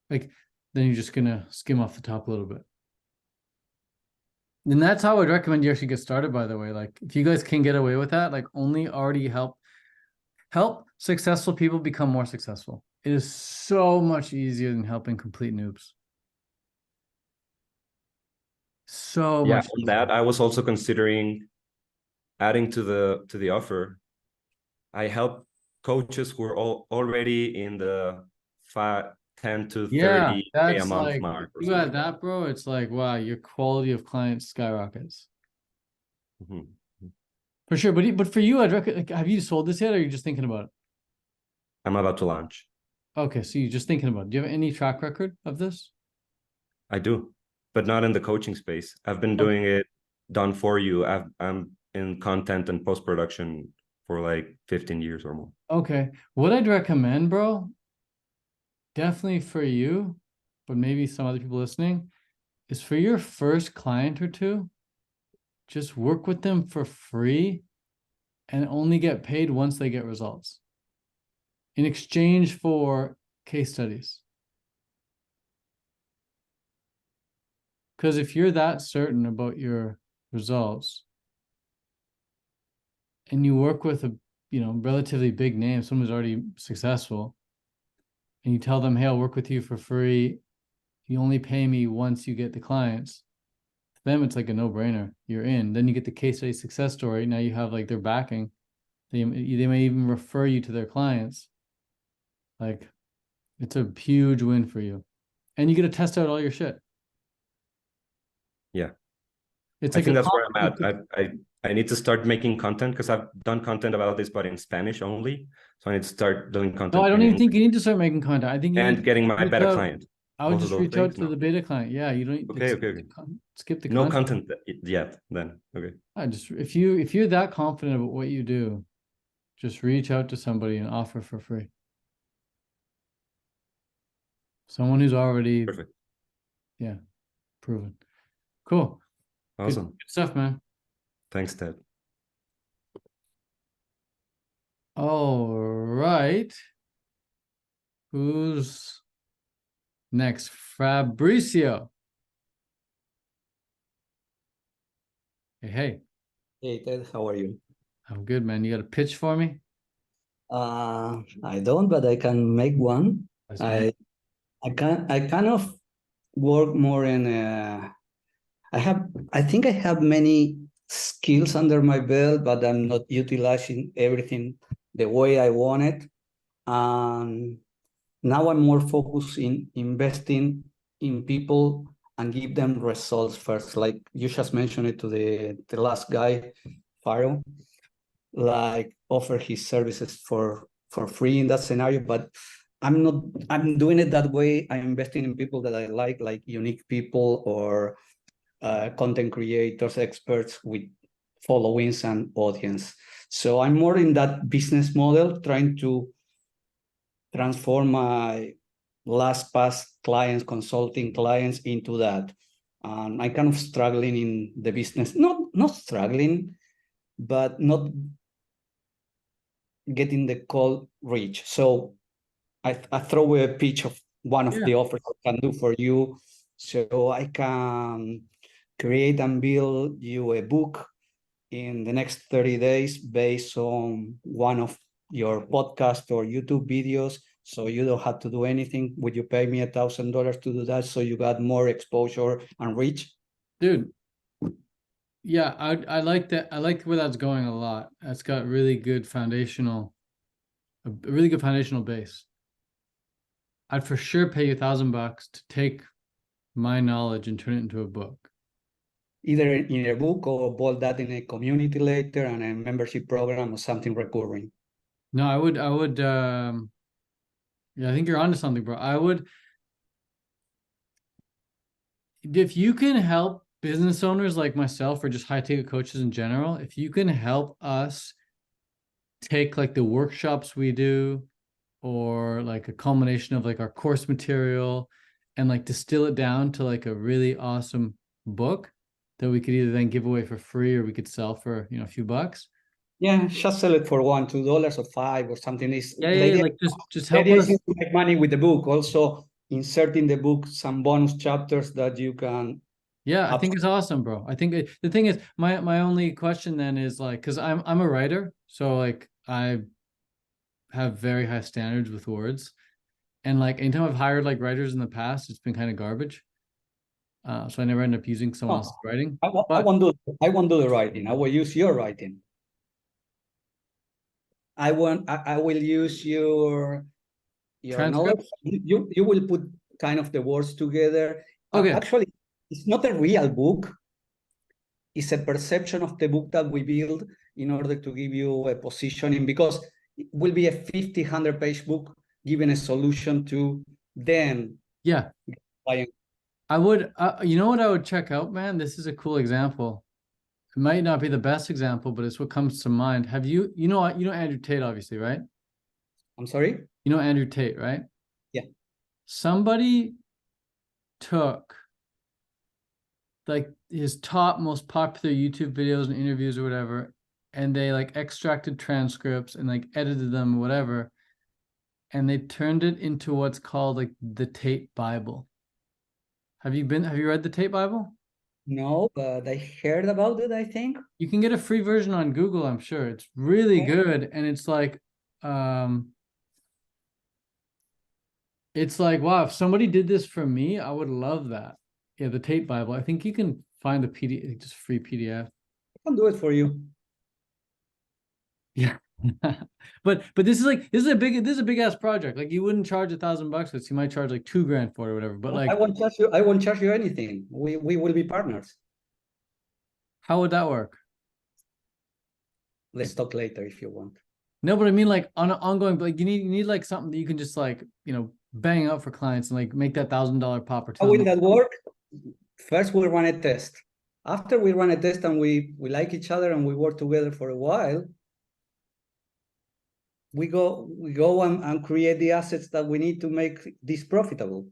Like then you're just gonna skim off the top a little bit. And that's how I'd recommend you actually get started, by the way. Like if you guys can get away with that, like only already help successful people become more successful. It is so much easier than helping complete noobs. So Yeah, much on easier. that, I was also considering adding to the offer. I help coaches who are already in the 10 to Yeah, 30K a that's month like mark or you got something. that, bro. It's like wow, your quality of clients skyrockets Mhm. for sure. But for you, I'd recommend. Like, have you sold this yet, or are you just thinking about it? I'm about to launch. Okay, so you're just thinking about it. Do you have any track record of this? I do, but not in the coaching space. I've been Okay. doing it done for you. I'm in content and post-production for like 15 years or more. Okay. What I'd recommend, bro, definitely for you, but maybe some other people listening, is for your first client or two, just work with them for free and only get paid once they get results in exchange for case studies. Because if you're that certain about your results and you work with a relatively big name, someone who's already successful, and you tell them, hey, I'll work with you for free. You only pay me once you get the clients. To them, it's like a no-brainer. You're in. Then you get the case study success story. Now you have like their backing. They may even refer you to their clients. Like it's a huge win for you. And you get to test out all your shit. Yeah. It's I like think a that's where I'm at. I need to start making content because I've done content about this, but in Spanish only. So I need to start doing no, content I don't in even think English you need to start making content. I think you need and to getting my reach beta out. client. I would Both of just those reach out things. to No. the beta client. Yeah, you don't like, Okay. skip the No content. content yet. Then okay. I just if you're that confident about what you do, just reach out to somebody and offer for free. Someone who's already Perfect. proven. Cool. Good Awesome. stuff, man. Thanks, Ted. All right. Who's next? Fabricio. Hey, Hey Ted, how are you? I'm good, man. You got a pitch for me? I don't, but I can make one. That's I I kind of work more in I think I have many skills under my belt, but I'm not utilizing everything the way I want it. And now I'm more focused in investing in people and give them results first. Like you just mentioned it to the last guy, Faro, like offer his services for free in that scenario, but I'm doing it that way. I'm investing in people that I like unique people or content creators, experts with followings and audience. So I'm more in that business model, trying to transform my last past clients, consulting clients into that. And I'm kind of struggling in the business, not struggling, but not getting the call reach. So I throw a pitch of one of the offers I can do for you. So I can create and build you a book in the next 30 days based on one of your podcast or YouTube videos. So you don't have to do anything. Would you pay me $1,000 to do that? So you got more exposure and reach? dude. Yeah, I like that. I like where that's going a lot. That's got really good foundational, a really good foundational base. I'd for sure pay you $1,000 to take my knowledge and turn it into a book. Either in a book or bolt that in a community later and a membership program or something recurring. No, I would, yeah, I think you're onto something, bro. I would, if you can help business owners like myself or just high ticket coaches in general, if you can help us take like the workshops we do or like a culmination of like our course material and like distill it down to like a really awesome book that we could either then give away for free or we could sell for, a few bucks. Yeah, just sell it for $1, $2 or $5 or something. Is Yeah, like just help the idea us. is to make money with the book. Also, insert in the book some bonus chapters that you can. Yeah, I think it's awesome, bro. I think the thing is, my only question then is like, because I'm a writer, so like I have very high standards with words, and like anytime I've hired like writers in the past, it's been kind of garbage. So I never end up using someone else's writing. I won't do the writing. I will use your writing. I will use your knowledge. You will put kind of the words together. Okay. Actually, it's not a real book. It's a perception of the book that we build in order to give you a positioning, because it will be a 100-page book giving a solution to them. Yeah. I would, you know what I would check out, man? This is a cool example. It might not be the best example, but it's what comes to mind. Have you know Andrew Tate, obviously, right? I'm sorry? You know Andrew Tate, right? Yeah. Somebody took like his top most popular YouTube videos and interviews or whatever, and they like extracted transcripts and like edited them or whatever, and they turned it into what's called like the Tate Bible. Have you read the Tate Bible? No, but I heard about it, I think. You can get a free version on Google, I'm sure. It's really good. And it's like, wow, if somebody did this for me, I would love that. Yeah, the Tate Bible. I think you can find the PDF, just free PDF. I can do it for you. Yeah. but this is a big ass project. Like you wouldn't charge $1,000 because you might charge like $2,000 for it or whatever. But like I won't charge you anything. We will be partners. How would that work? Let's talk later if you want. No, but I mean like on an ongoing, like you need like something that you can just like, bang out for clients and like make that $1,000 pop or How will that work? First we run a test. After we run a test and we like each other and we work together for a while, we go and create the assets that we need to make this profitable.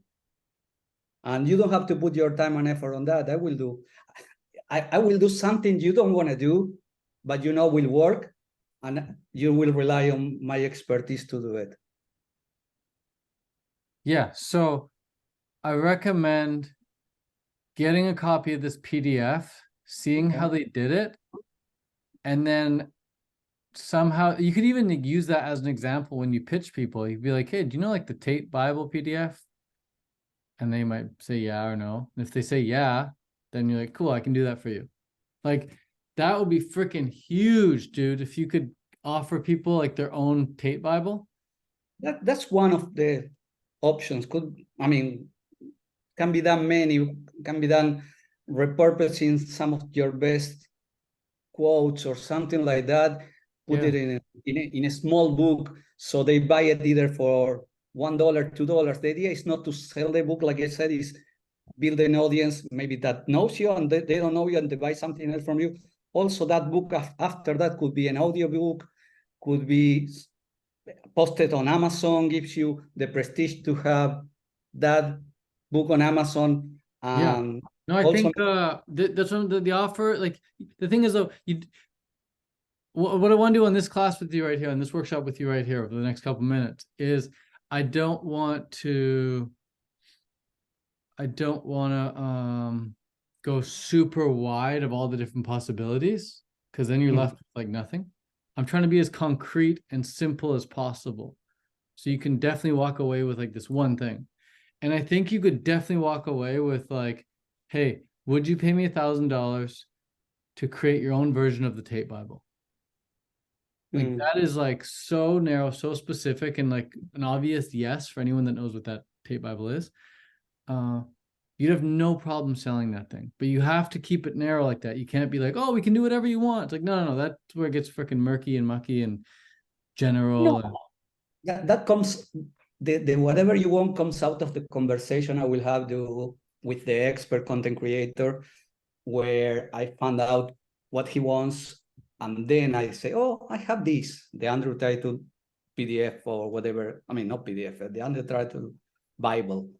And you don't have to put your time and effort on that. I will do something you don't want to do, but will work, and you will rely on my expertise to do it. Yeah, so I recommend getting a copy of this PDF, seeing how they did it, and then somehow you could even use that as an example when you pitch people. You'd be like, hey, do you know like the Tate Bible PDF? And they might say yeah or no. And if they say yeah, then you're like, cool, I can do that for you. Like that would be freaking huge, dude, if you could offer people like their own Tate Bible. That's one of the options. Can be done can be done repurposing some of your best quotes or something like that, put Yeah. it in a small book, so they buy it either for $1, $2. The idea is not to sell the book, like I said, is build an audience maybe that knows you and they don't know you and they buy something else from you. Also, that book after that could be an audio book, could be posted on Amazon, gives you the prestige to have that book on Amazon. Yeah. No, I also, think that's one the offer. Like the thing is though, what I want to do on this class with you right here, on this workshop with you right here over the next couple minutes is I don't want to go super wide of all the different possibilities, because then you're left with like nothing. I'm trying to be as concrete and simple as possible. So you can definitely walk away with like this one thing. And I think you could definitely walk away with like, hey, would you pay me $1,000 to create your own version of the Tate Bible? Like that is like so narrow, so specific, and like an obvious yes for anyone that knows what that Tate Bible is. You'd have no problem selling that thing, but you have to keep it narrow like that. You can't be like, oh, we can do whatever you want. It's like, no, that's where it gets freaking murky and mucky and general. No. That comes, the whatever you want comes out of the conversation I will have with the expert content creator, where I found out what he wants, and then I say, oh, I have this, the undertitled PDF or whatever. I mean, not PDF, the undertitled Bible.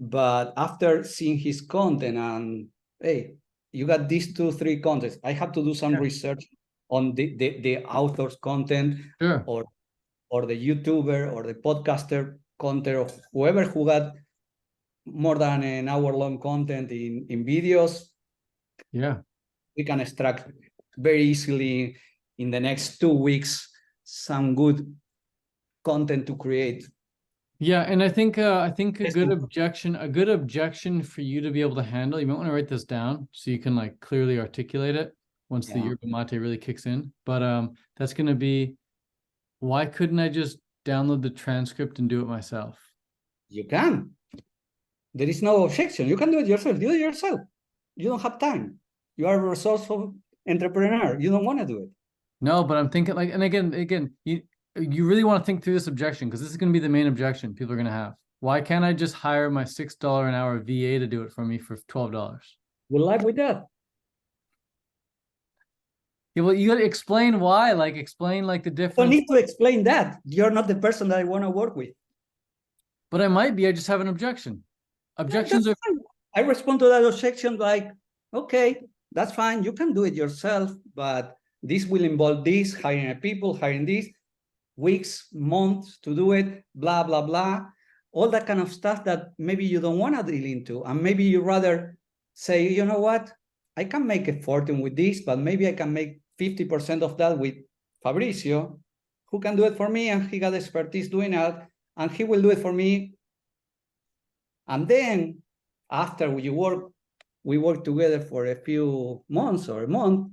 But after seeing his content and, hey, you got these 2-3 contents, I have to do some research on the author's content, Sure. or the YouTuber or the podcaster content, or whoever who got more than an hour-long content in videos. Yeah. We can extract very easily in the next 2 weeks some good content to create. Yeah, and I think a good objection for you to be able to handle, you might want to write this down so you can like clearly articulate it once the yerba mate really kicks in. But that's going to be, why couldn't I just download the transcript and do it myself? You can. There is no objection. You can do it yourself. Do it yourself. You don't have time. You are a resourceful entrepreneur. You don't want to do it. No, but I'm thinking like, and again, you really want to think through this objection, because this is going to be the main objection people are going to have. Why can't I just hire my $6 an hour VA to do it for me for $12? Good luck with that. Yeah, well, you got to explain why. Like, explain like the You difference. don't need to explain that. You're not the person that I want to work with. But I might be. I just have an objection. Objections are. I respond to that objection like, okay, that's fine. You can do it yourself, but this will involve this, hiring people, hiring this, weeks, months to do it, blah, blah, blah. All that kind of stuff that maybe you don't want to deal into. And maybe you rather say, you know what? I can make a fortune with this, but maybe I can make 50% of that with Fabricio, who can do it for me, and he got expertise doing it, and he will do it for me. And then after we work together for a few months or a month,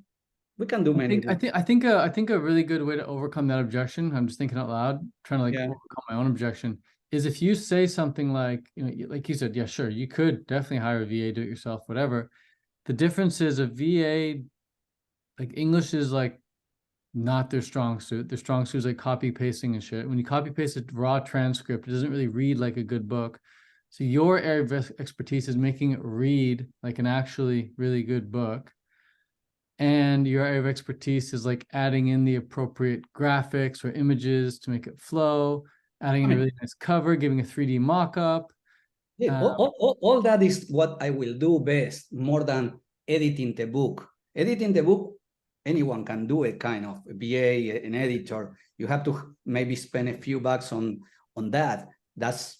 we can do many. I think a really good way to overcome that objection, I'm just thinking out loud, trying to like overcome my own objection, is if you say something like, you know, like you said, yeah, sure, you could definitely hire a VA, do it yourself, whatever. The difference is a VA, like English is like not their strong suit. Their strong suit is like copy pasting and shit. When you copy paste a raw transcript, it doesn't really read like a good book. So your area of expertise is making it read like an actually really good book. And your area of expertise is like adding in the appropriate graphics or images to make it flow, adding in a really nice cover, giving a 3D mock-up. Yeah, all that is what I will do best, more than editing the book. Editing the book, anyone can do it, kind of. A VA, an editor. You have to maybe spend a few bucks on that. That's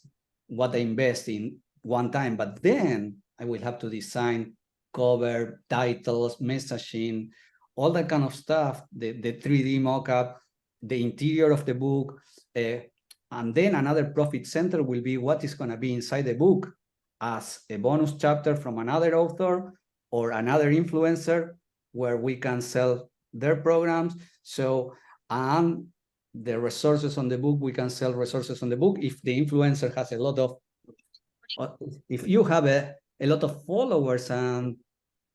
what I invest in one time, but then I will have to design cover, titles, messaging, all that kind of stuff, the 3D mockup, the interior of the book, and then another profit center will be what is going to be inside the book as a bonus chapter from another author or another influencer where we can sell their programs. So, and the resources on the book, we can sell resources on the book. If the influencer has a lot of, if you have a lot of followers, and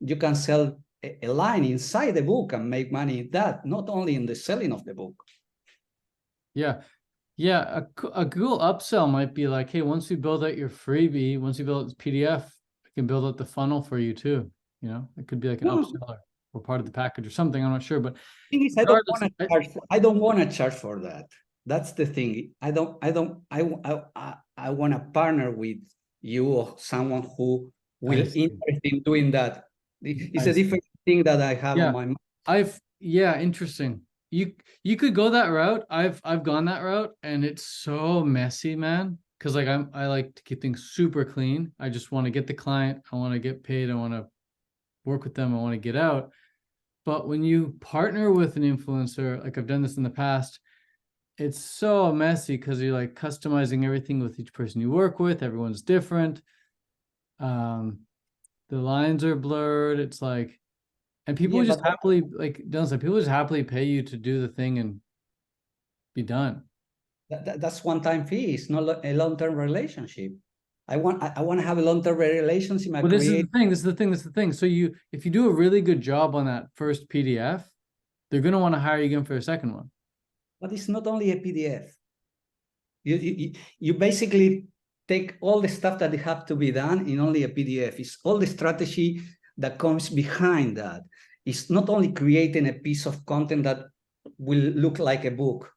you can sell a line inside the book and make money that, not only in the selling of the book. Yeah. Yeah, a Google upsell might be like, hey, once we build out your freebie, once you build out this PDF, we can build out the funnel for you too. You know, it could be like an upseller or part of the package or something. I'm not sure, but I don't want to charge for that. That's the thing. I want to partner with you or someone who will interested in doing that. It's a different thing that I have on my mind. Interesting. You could go that route. I've gone that route, and it's so messy, man. Because like I like to keep things super clean. I just want to get the client. I want to get paid. I want to work with them. I want to get out. But when you partner with an influencer, like I've done this in the past, it's so messy because you're like customizing everything with each person you work with. Everyone's different. The lines are blurred. It's like, and people just happily, like Dylan said, people just happily pay you to do the thing and be done. That's one-time fee. It's not a long-term relationship. I want to have a long-term relationship. Well, this is the thing. So if you do a really good job on that first PDF, they're going to want to hire you again for a second one. But it's not only a PDF. You basically take all the stuff that have to be done in only a PDF. It's all the strategy that comes behind that. It's not only creating a piece of content that will look like a book.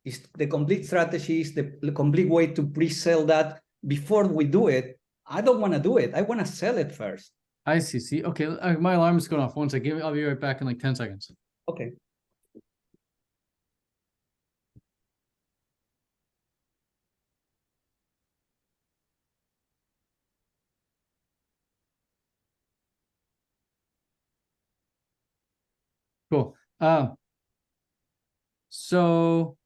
It's the complete strategy, is the complete way to pre-sell that before we do it. I don't want to do it. I want to sell it first. I see. Okay, my alarm is going off. One second. I'll be right back in like 10 seconds. Okay. Cool. So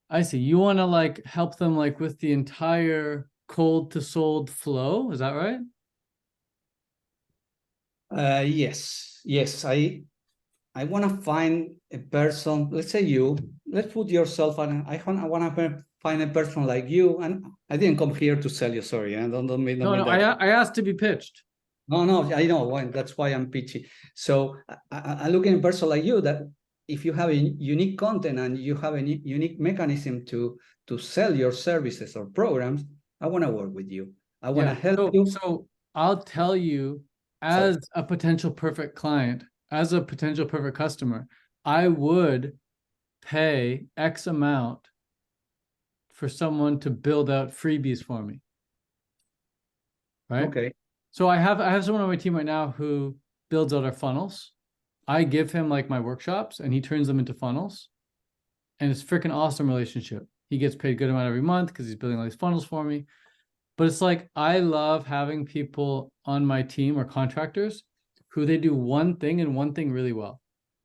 I see. You want to like help them like with the entire cold to sold flow. Is that right? Yes. I want to find a person. Let's say you. Let's put yourself on. I want to find a person like you. And I didn't come here to sell you. Sorry, I don't mean. No. I asked to be pitched. No. I know. That's why I'm pitchy. So I look at a person like you that if you have a unique content and you have a unique mechanism to sell your services or programs, I want to work with you. I want to help you. So I'll tell you, as a potential perfect client, as a potential perfect customer, I would pay X amount for someone to build out freebies for me. Right? Okay. So I have someone on my team right now who builds out our funnels. I give him like my workshops and he turns them into funnels. And it's a freaking awesome relationship. He gets paid a good amount every month because he's building all these funnels for me. But it's like, I love having people on my team or contractors who they do one thing and one thing really well.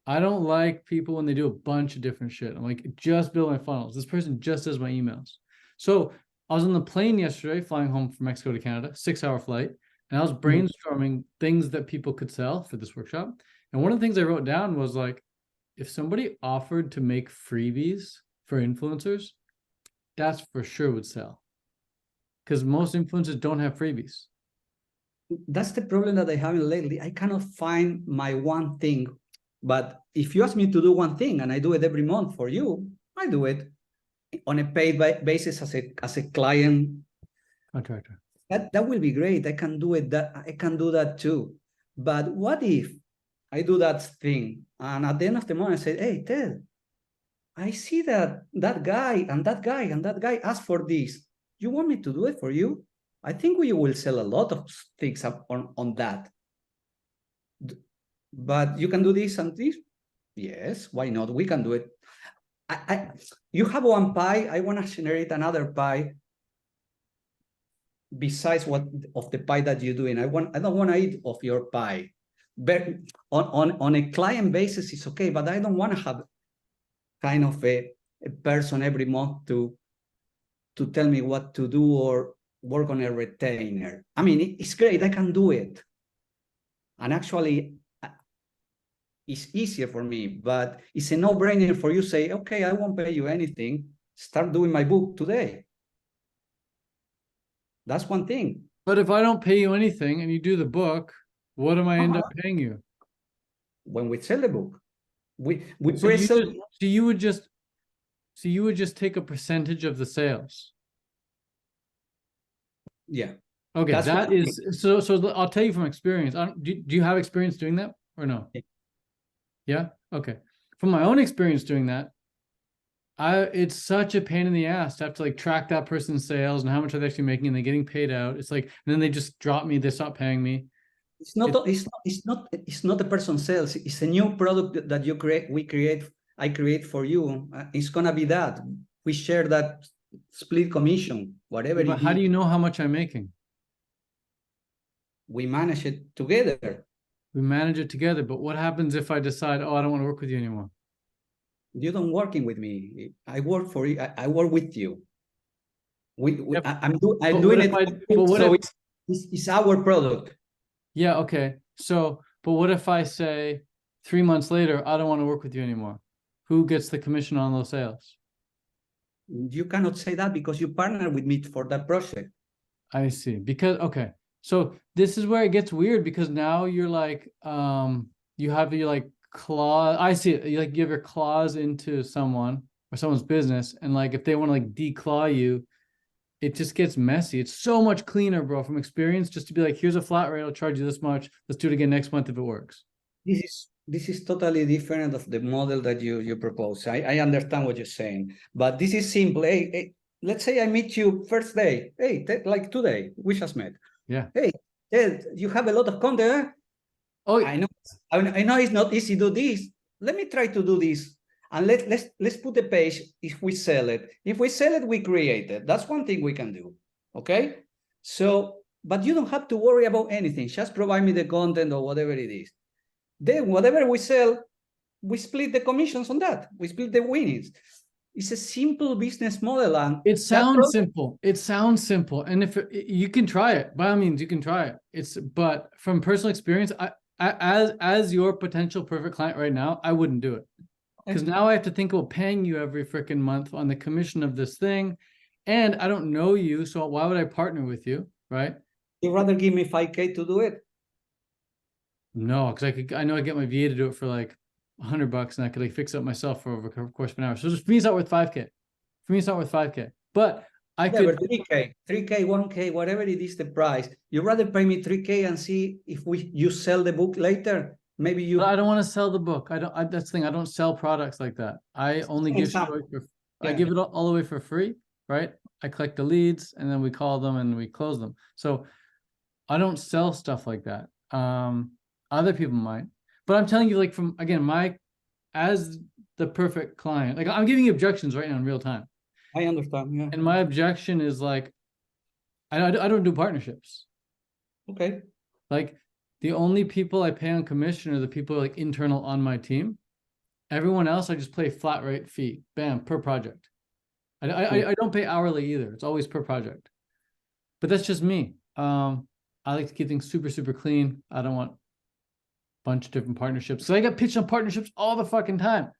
I don't like people when they do a bunch of different shit. I'm like, just build my funnels. This person just does my emails. So I was on the plane yesterday, flying home from Mexico to Canada, 6-hour flight. And I was brainstorming things that people could sell for this workshop. And one of the things I wrote down was like, if somebody offered to make freebies for influencers, that's for sure would sell. Because most influencers don't have freebies. That's the problem that I have lately. I cannot find my one thing. But if you ask me to do one thing and I do it every month for you, I do it on a paid basis as a client Contractor. That will be great. I can do it. I can do that too. But what if I do that thing and at the end of the month I say, "Hey, Ted, I see that guy and that guy and that guy asked for this. You want me to do it for you? I think we will sell a lot of things on that. But you can do this and this? Yes, why not? We can do it." you have one pie, I want to generate another pie besides what of the pie that you're doing. I don't want to eat of your pie. But on a client basis, it's okay, but I don't want to have kind of a person every month to tell me what to do or work on a retainer. I mean, it's great, I can do it. And actually, it's easier for me, but it's a no-brainer for you say, okay, I won't pay you anything, start doing my book today. That's one thing. But if I don't pay you anything and you do the book, what am I end up paying you? When we sell the book, we So pre-sell. you would just take a percentage of the sales. Yeah. Okay, That's that what- is so. So I'll tell you from experience. Do you have experience doing that or no? Yeah. Yeah. Okay. From my own experience doing that, it's such a pain in the ass to have to like track that person's sales and how much are they actually making, and they're getting paid out. It's like, and then they just drop me. They stop paying me. It's not the person's sales. It's a new product that you create. I create for you. It's gonna be that we share that split commission, whatever But it how is. do you know how much I'm making? We manage it together. We manage it together. But what happens if I decide, oh, I don't want to work with you anymore? You don't working with me. I work for you. I work with you. Yep. I'm But doing what it. but what So if, it's our product. yeah, okay. So, but what if I say 3 months later, I don't want to work with you anymore? Who gets the commission on those sales? You cannot say that because you partner with me for that project. I see. Because, okay. So this is where it gets weird because now you're like, you have your like clause. I see it. You like give your clause into someone or someone's business. And like, if they want to like declaw you, it just gets messy. It's so much cleaner, bro, from experience, just to be like, here's a flat rate. I'll charge you this much. Let's do it again next month if it works. This is totally different of the model that you propose. I understand what you're saying, but this is simple. Hey, let's say I meet you first day. Hey, like today, we just met. Yeah. Hey, Ted, you have a lot of content. Huh? Oh, I know it's not easy to do this. Let me try to do this. And let's put the page if we sell it. If we sell it, we create it. That's one thing we can do. Okay. So, but you don't have to worry about anything. Just provide me the content or whatever it is. Then whatever we sell, we split the commissions on that. We split the winnings. It's a simple business model, and it sounds simple. It sounds simple, and if you can try it, by all means, you can try it. But from personal experience, I as your potential perfect client right now, I wouldn't do it because now I have to think about paying you every freaking month on the commission of this thing, and I don't know you, so why would I partner with you, right? You'd rather give me 5K to do it? No, because I know I get my VA to do it for like $100 and I could like fix it up myself for over the course of an hour. So just for me, it's not worth 5K. For me, it's not worth 5K. But I could 3K, 1K, whatever it is the price. You'd rather pay me 3K and see if you sell the book later. Maybe you. But I don't want to sell the book. That's the thing. I don't sell products like that. I only give shit away I give it all away for free, right? I collect the leads and then we call them and we close them. So I don't sell stuff like that. Other people might, but I'm telling you, like from again, as the perfect client, like I'm giving you objections right now in real time. I understand. Yeah. And my objection is like, I don't do partnerships. Okay. Like the only people I pay on commission are the people like internal on my team. Everyone else, I just pay flat rate fee, bam, per project. I don't pay hourly either. It's always per project. But that's just me. I like to keep things super, super clean. I don't want bunch of different partnerships. So I get pitched on partnerships all the fucking time.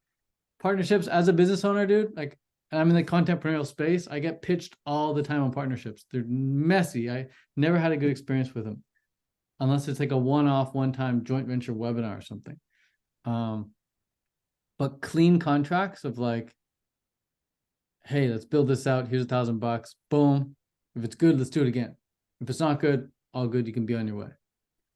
Partnerships as a business owner, dude, like, and I'm in the contentpreneurial space, I get pitched all the time on partnerships. They're messy. I never had a good experience with them unless it's like a one-off, one-time joint venture webinar or something. But clean contracts of like, hey, let's build this out. Here's $1,000. Boom. If it's good, let's do it again. If it's not good, all good. You can be on your way.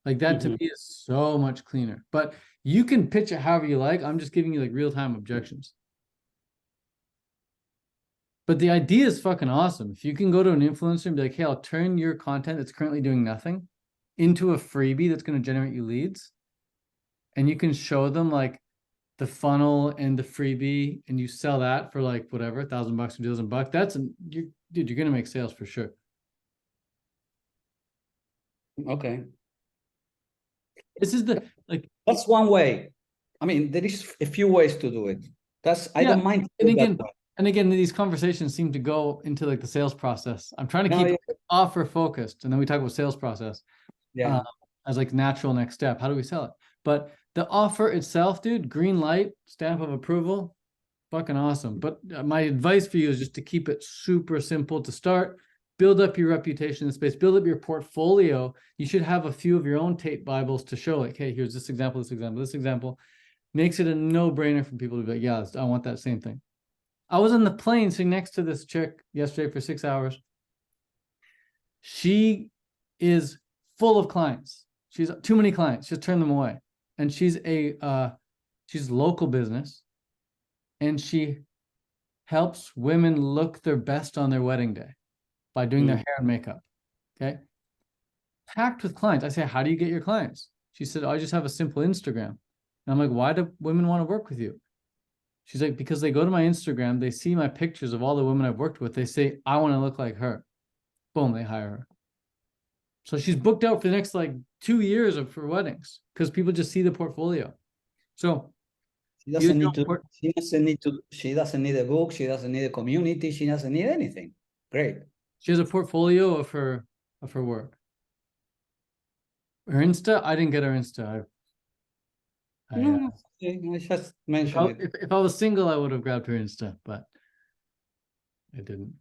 Like that to me is so much cleaner. But you can pitch it however you like. I'm just giving you like real-time objections. But the idea is fucking awesome. If you can go to an influencer and be like, hey, I'll turn your content that's currently doing nothing into a freebie that's going to generate you leads. And you can show them like the funnel and the freebie, and you sell that for like whatever, $1,000 or $2,000, that's dude, you're gonna make sales for sure. Okay. This is the That's one way. I mean, there is a few ways to do it. I Yeah, don't mind and doing that again, way. and again, these conversations seem to go into like the sales process. I'm trying to No, keep offer focused, and then we talk about sales process yeah. as like natural next step. How do we sell it? But the offer itself, dude, green light, stamp of approval, fucking awesome. But my advice for you is just to keep it super simple to start. Build up your reputation in the space, build up your portfolio. You should have a few of your own Tate Bibles to show, like, hey, here's this example, this example, this example. Makes it a no-brainer for people to be like, yeah, I want that same thing. I was on the plane sitting next to this chick yesterday for 6 hours. She is full of clients. She's too many clients. Just turn them away. And she's local business, and she helps women look their best on their wedding day by doing their hair and makeup. Okay. Packed with clients. I say, how do you get your clients? She said, I just have a simple Instagram. And I'm like, why do women want to work with you? She's like, because they go to my Instagram, they see my pictures of all the women I've worked with. They say, I want to look like her. Boom, they hire her. So she's booked out for the next like 2 years for weddings because people just see the portfolio. So She doesn't need a book. She doesn't need a community. She doesn't need anything. Great. She has a portfolio of her work. Her Insta, I didn't get her Insta. I just mentioned it. If I was single, I would have grabbed her Insta, but I didn't.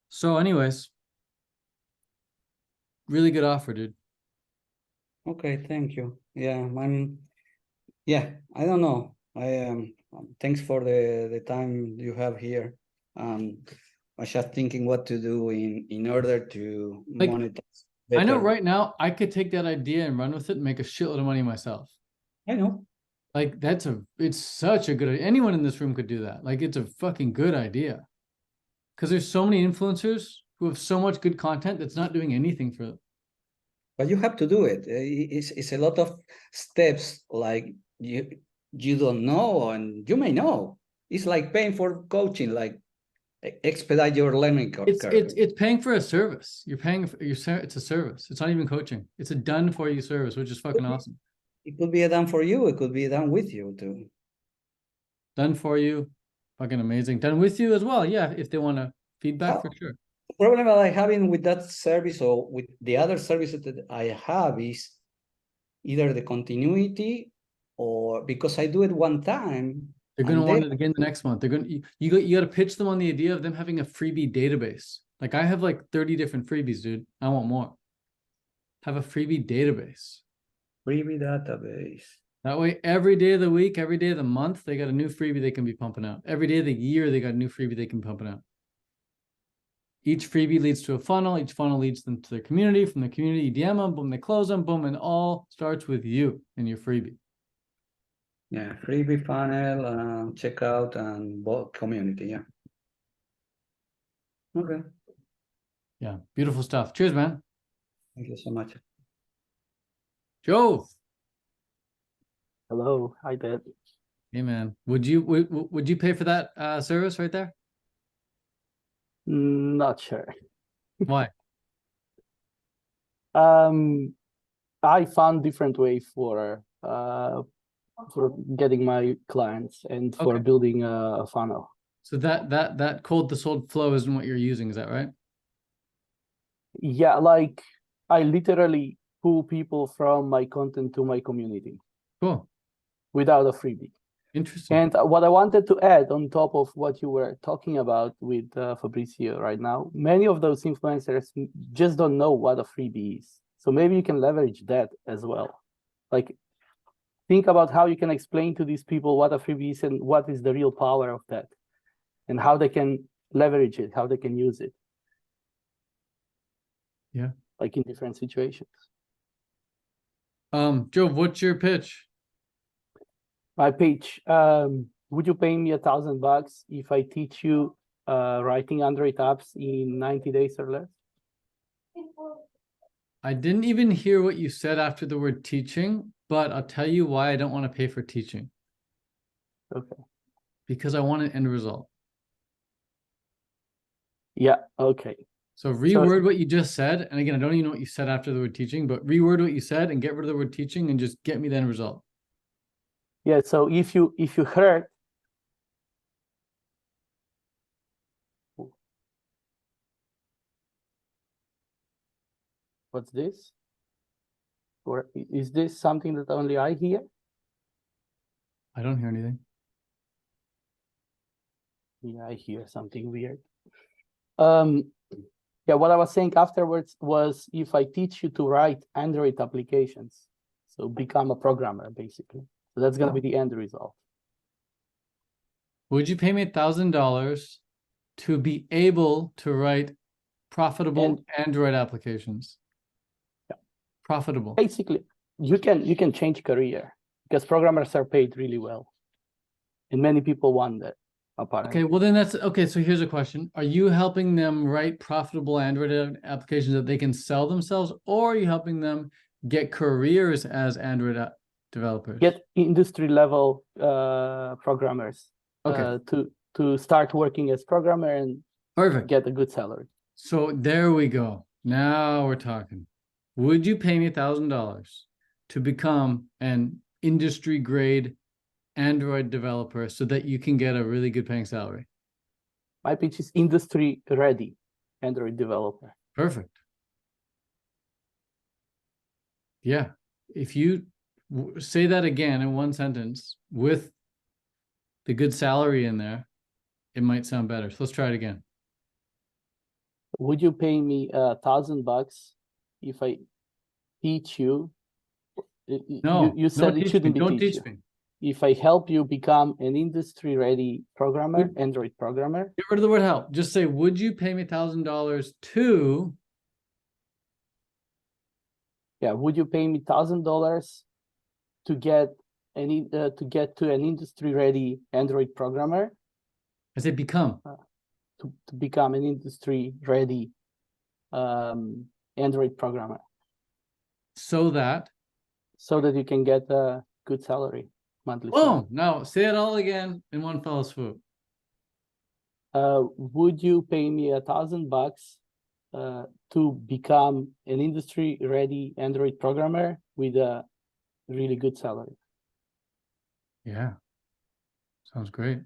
So anyways, really good offer, dude. Okay, thank you. Yeah, I don't know. Thanks for the time you have here. I was just thinking what to do in order to Like, monetize I know better. right now I could take that idea and run with it and make a shitload of money myself. I know. Like it's such a good idea. Anyone in this room could do that. Like it's a fucking good idea. Because there's so many influencers who have so much good content that's not doing anything for them. But you have to do it. It's a lot of steps like you don't know, and you may know. It's like paying for coaching, like expedite your learning curve. It's paying for a service. You're paying for it's a service. It's not even coaching. It's a done for you service, which is fucking awesome. It could be done for you. It could be done with you too. Done for you, fucking amazing. Done with you as well. Yeah, if they want to feedback, for sure. The problem that I having with that service or with the other services that I have is either the continuity or because I do it one time. They're going to want it again the next month. They're going to, you got to pitch them on the idea of them having a freebie database. Like I have like 30 different freebies, dude. I want more. Have a freebie database. Freebie database. That way, every day of the week, every day of the month, they got a new freebie they can be pumping out. Every day of the year, they got a new freebie they can be pumping out. Each freebie leads to a funnel. Each funnel leads them to their community. From the community, you DM them, boom, they close them, boom, and all starts with you and your freebie. Yeah, freebie funnel, checkout, and community. Yeah. Okay. Yeah, beautiful stuff. Cheers, man. Thank you so much. Joe. Hello, hi Dad. Hey, man. Would you pay for that service right there? Not sure. Why? I found different way for getting my clients and for building a funnel. So that cold to sold flow isn't what you're using, is that right? Yeah, like I literally pull people from my content to my community. Cool. Without a freebie. Interesting. And what I wanted to add on top of what you were talking about with Fabricio right now, many of those influencers just don't know what a freebie is. So maybe you can leverage that as well. Like, think about how you can explain to these people what a freebie is and what is the real power of that and how they can leverage it, how they can use it. Yeah. Like in different situations. Joe, what's your pitch? My pitch, would you pay me $1,000 if I teach you writing Android apps in 90 days or less? I didn't even hear what you said after the word teaching. but I'll tell you why I don't want to pay for teaching. Okay. Because I want an end result. Yeah. Okay. So reword what you just said. And again, I don't even know what you said after the word teaching, but reword what you said and get rid of the word teaching and just get me the end result. Yeah. So if you heard, what's this? Or is this something that only I hear? I don't hear anything. Yeah, I hear something weird. Yeah, what I was saying afterwards was if I teach you to write Android applications, so become a programmer basically. So that's gonna be the end result. Would you pay me $1,000 to be able to write profitable Android applications? Yeah. Profitable. Basically, you can change career because programmers are paid really well, and many people want that. Apparently. Okay, well then that's okay. So here's a question: are you helping them write profitable Android applications that they can sell themselves, or are you helping them get careers as Android developers? Get industry level programmers. Okay. To start working as programmer and Perfect. get a good salary. So there we go. Now we're talking. Would you pay me $1,000 to become an industry grade Android developer so that you can get a really good paying salary? My pitch is industry ready Android developer. Perfect. Yeah. If you say that again in one sentence with the good salary in there, it might sound better. So let's try it again. Would you pay me $1,000 if I teach you? No, you said it shouldn't be don't teach teach you. me. If I help you become an industry ready programmer, Android programmer. Get rid of the word help. Just say, would you pay me $1,000 to? Yeah, would you pay me $1,000 to get to an industry ready Android programmer? I say become. To become an industry ready Android programmer. So that you can get a good salary, monthly boom. salary. Now say it all again in one fell swoop. Would you pay me $1,000 to become an industry ready Android programmer with a really good salary? Yeah. Sounds great.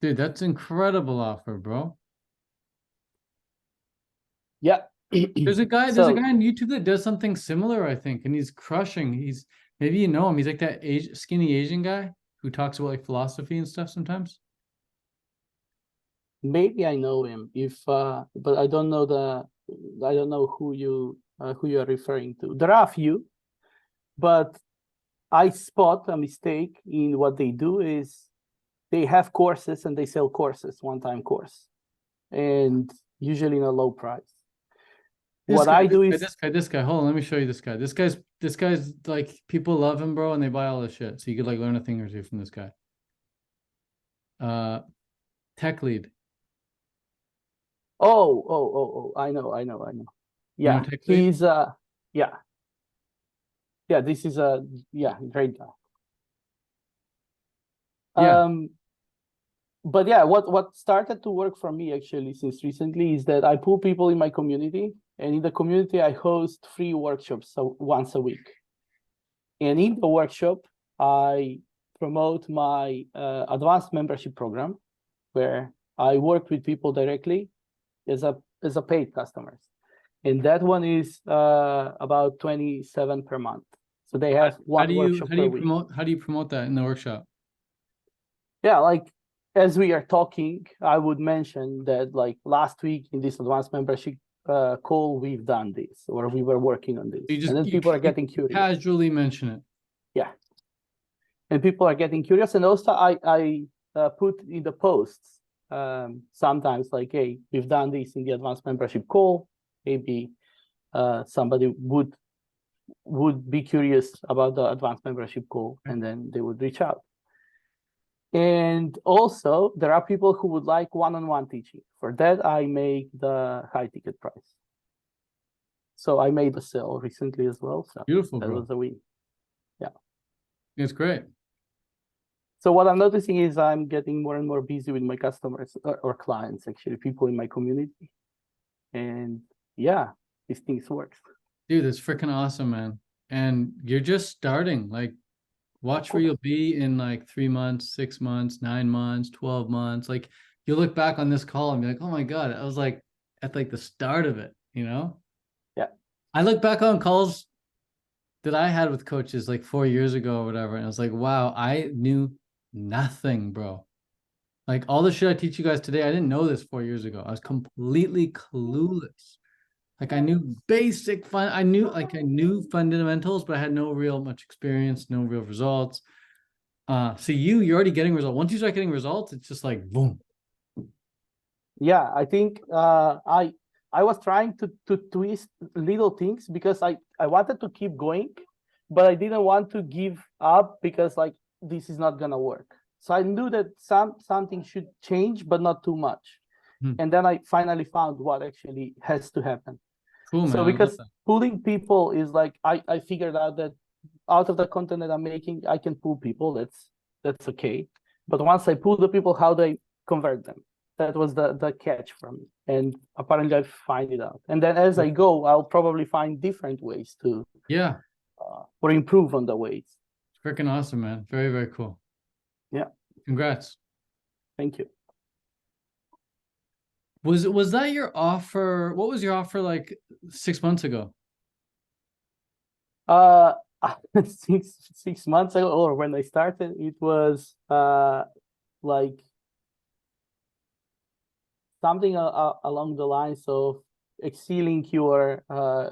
Dude, that's incredible offer, bro. Yeah. There's a guy on YouTube that does something similar, I think, and he's crushing. He's maybe you know him. He's like that skinny Asian guy who talks about like philosophy and stuff sometimes. Maybe I know him. But I don't know who you are referring to. There are a few, but I spot a mistake in what they do is they have courses and they sell courses, one-time course, and usually in a low price. This guy. Hold on, let me show you this guy. This guy's like people love him, bro, and they buy all this shit. So you could like learn a thing or two from this guy. Tech lead. Oh, I know. Yeah, he's yeah. This is a great guy. Yeah. But yeah, what started to work for me actually since recently is that I pull people in my community, and in the community I host free workshops once a week. And in the workshop, I promote my advanced membership program, where I work with people directly as a paid customers. And that one is about $27 per month. So they have one workshop per week. How do you promote that in the workshop? Yeah, like as we are talking, I would mention that like last week in this advanced membership call, we've done this, or we were working on this. And then people are getting curious. Casually mention it. Yeah. And people are getting curious. And also I put in the posts sometimes like, hey, we've done this in the advanced membership call. Maybe somebody would be curious about the advanced membership call, and then they would reach out. And also there are people who would like one-on-one teaching. For that, I make the high ticket price. So I made a sale recently as well. So Beautiful, that bro. was a win. It's great. So what I'm noticing is I'm getting more and more busy with my customers or clients, actually, people in my community. And yeah, these things work. Dude, that's freaking awesome, man. And you're just starting. Like, watch where you'll be in like 3 months, 6 months, 9 months, 12 months. Like, you'll look back on this call and be like, oh my God, I was like at like the start of it, you know? Yeah. I look back on calls that I had with coaches like 4 years ago or whatever, and I was like, wow, I knew nothing, bro. Like all the shit I teach you guys today, I didn't know this 4 years ago. I was completely clueless. Like I knew I knew fundamentals, but I had no real much experience, no real results. So you're already getting results. Once you start getting results, it's just like boom. Yeah, I think I was trying to twist little things because I wanted to keep going, but I didn't want to give up because like this is not gonna work. So I knew that something should change, but not too much. And then I finally found what actually has to happen. Cool, man. So because pulling people is like I figured out that out of the content that I'm making, I can pull people. That's okay. But once I pull the people, how do I convert them? That was the catch for me. And apparently I find it out. And then as I go, I'll probably find different ways to or improve on the ways. Freaking awesome, man. Very, very cool. Yeah. Congrats. Thank you. Was that your offer? What was your offer like 6 months ago? 6 months ago, or when I started, it was like something along the lines of excelling your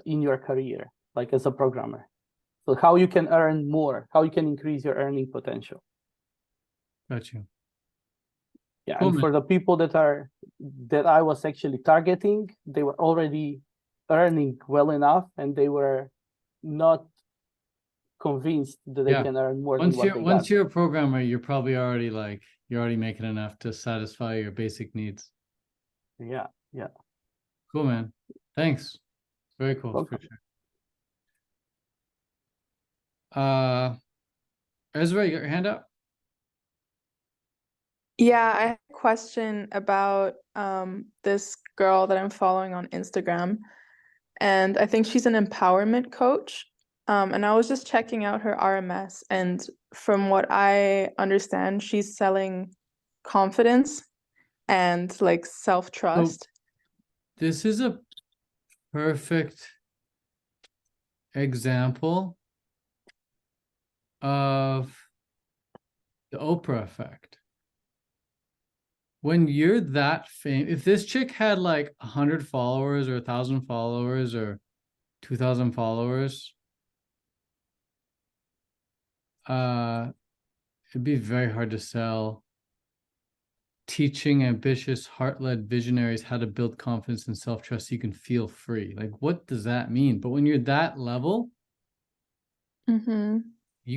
in your career, like as a programmer. So how you can earn more, how you can increase your earning potential. Got you. Yeah, Cool, and man. for the people that I was actually targeting, they were already earning well enough, and they were not convinced that they can earn more than what they got. Once you're a programmer, you're probably already making enough to satisfy your basic needs. Yeah. Cool, man. Thanks. Very cool. Welcome. For sure. Ezra, you got your hand up? Yeah, I have a question about this girl that I'm following on Instagram, and I think she's an empowerment coach. And I was just checking out her RMS, and from what I understand, she's selling confidence and like self-trust. This is a perfect example of the Oprah effect. When you're that famous, if this chick had like 100 followers or 1,000 followers or 2,000 followers, it'd be very hard to sell. Teaching ambitious, heart-led visionaries how to build confidence and self-trust so you can feel free. Like, what does that mean? But when you're that level, you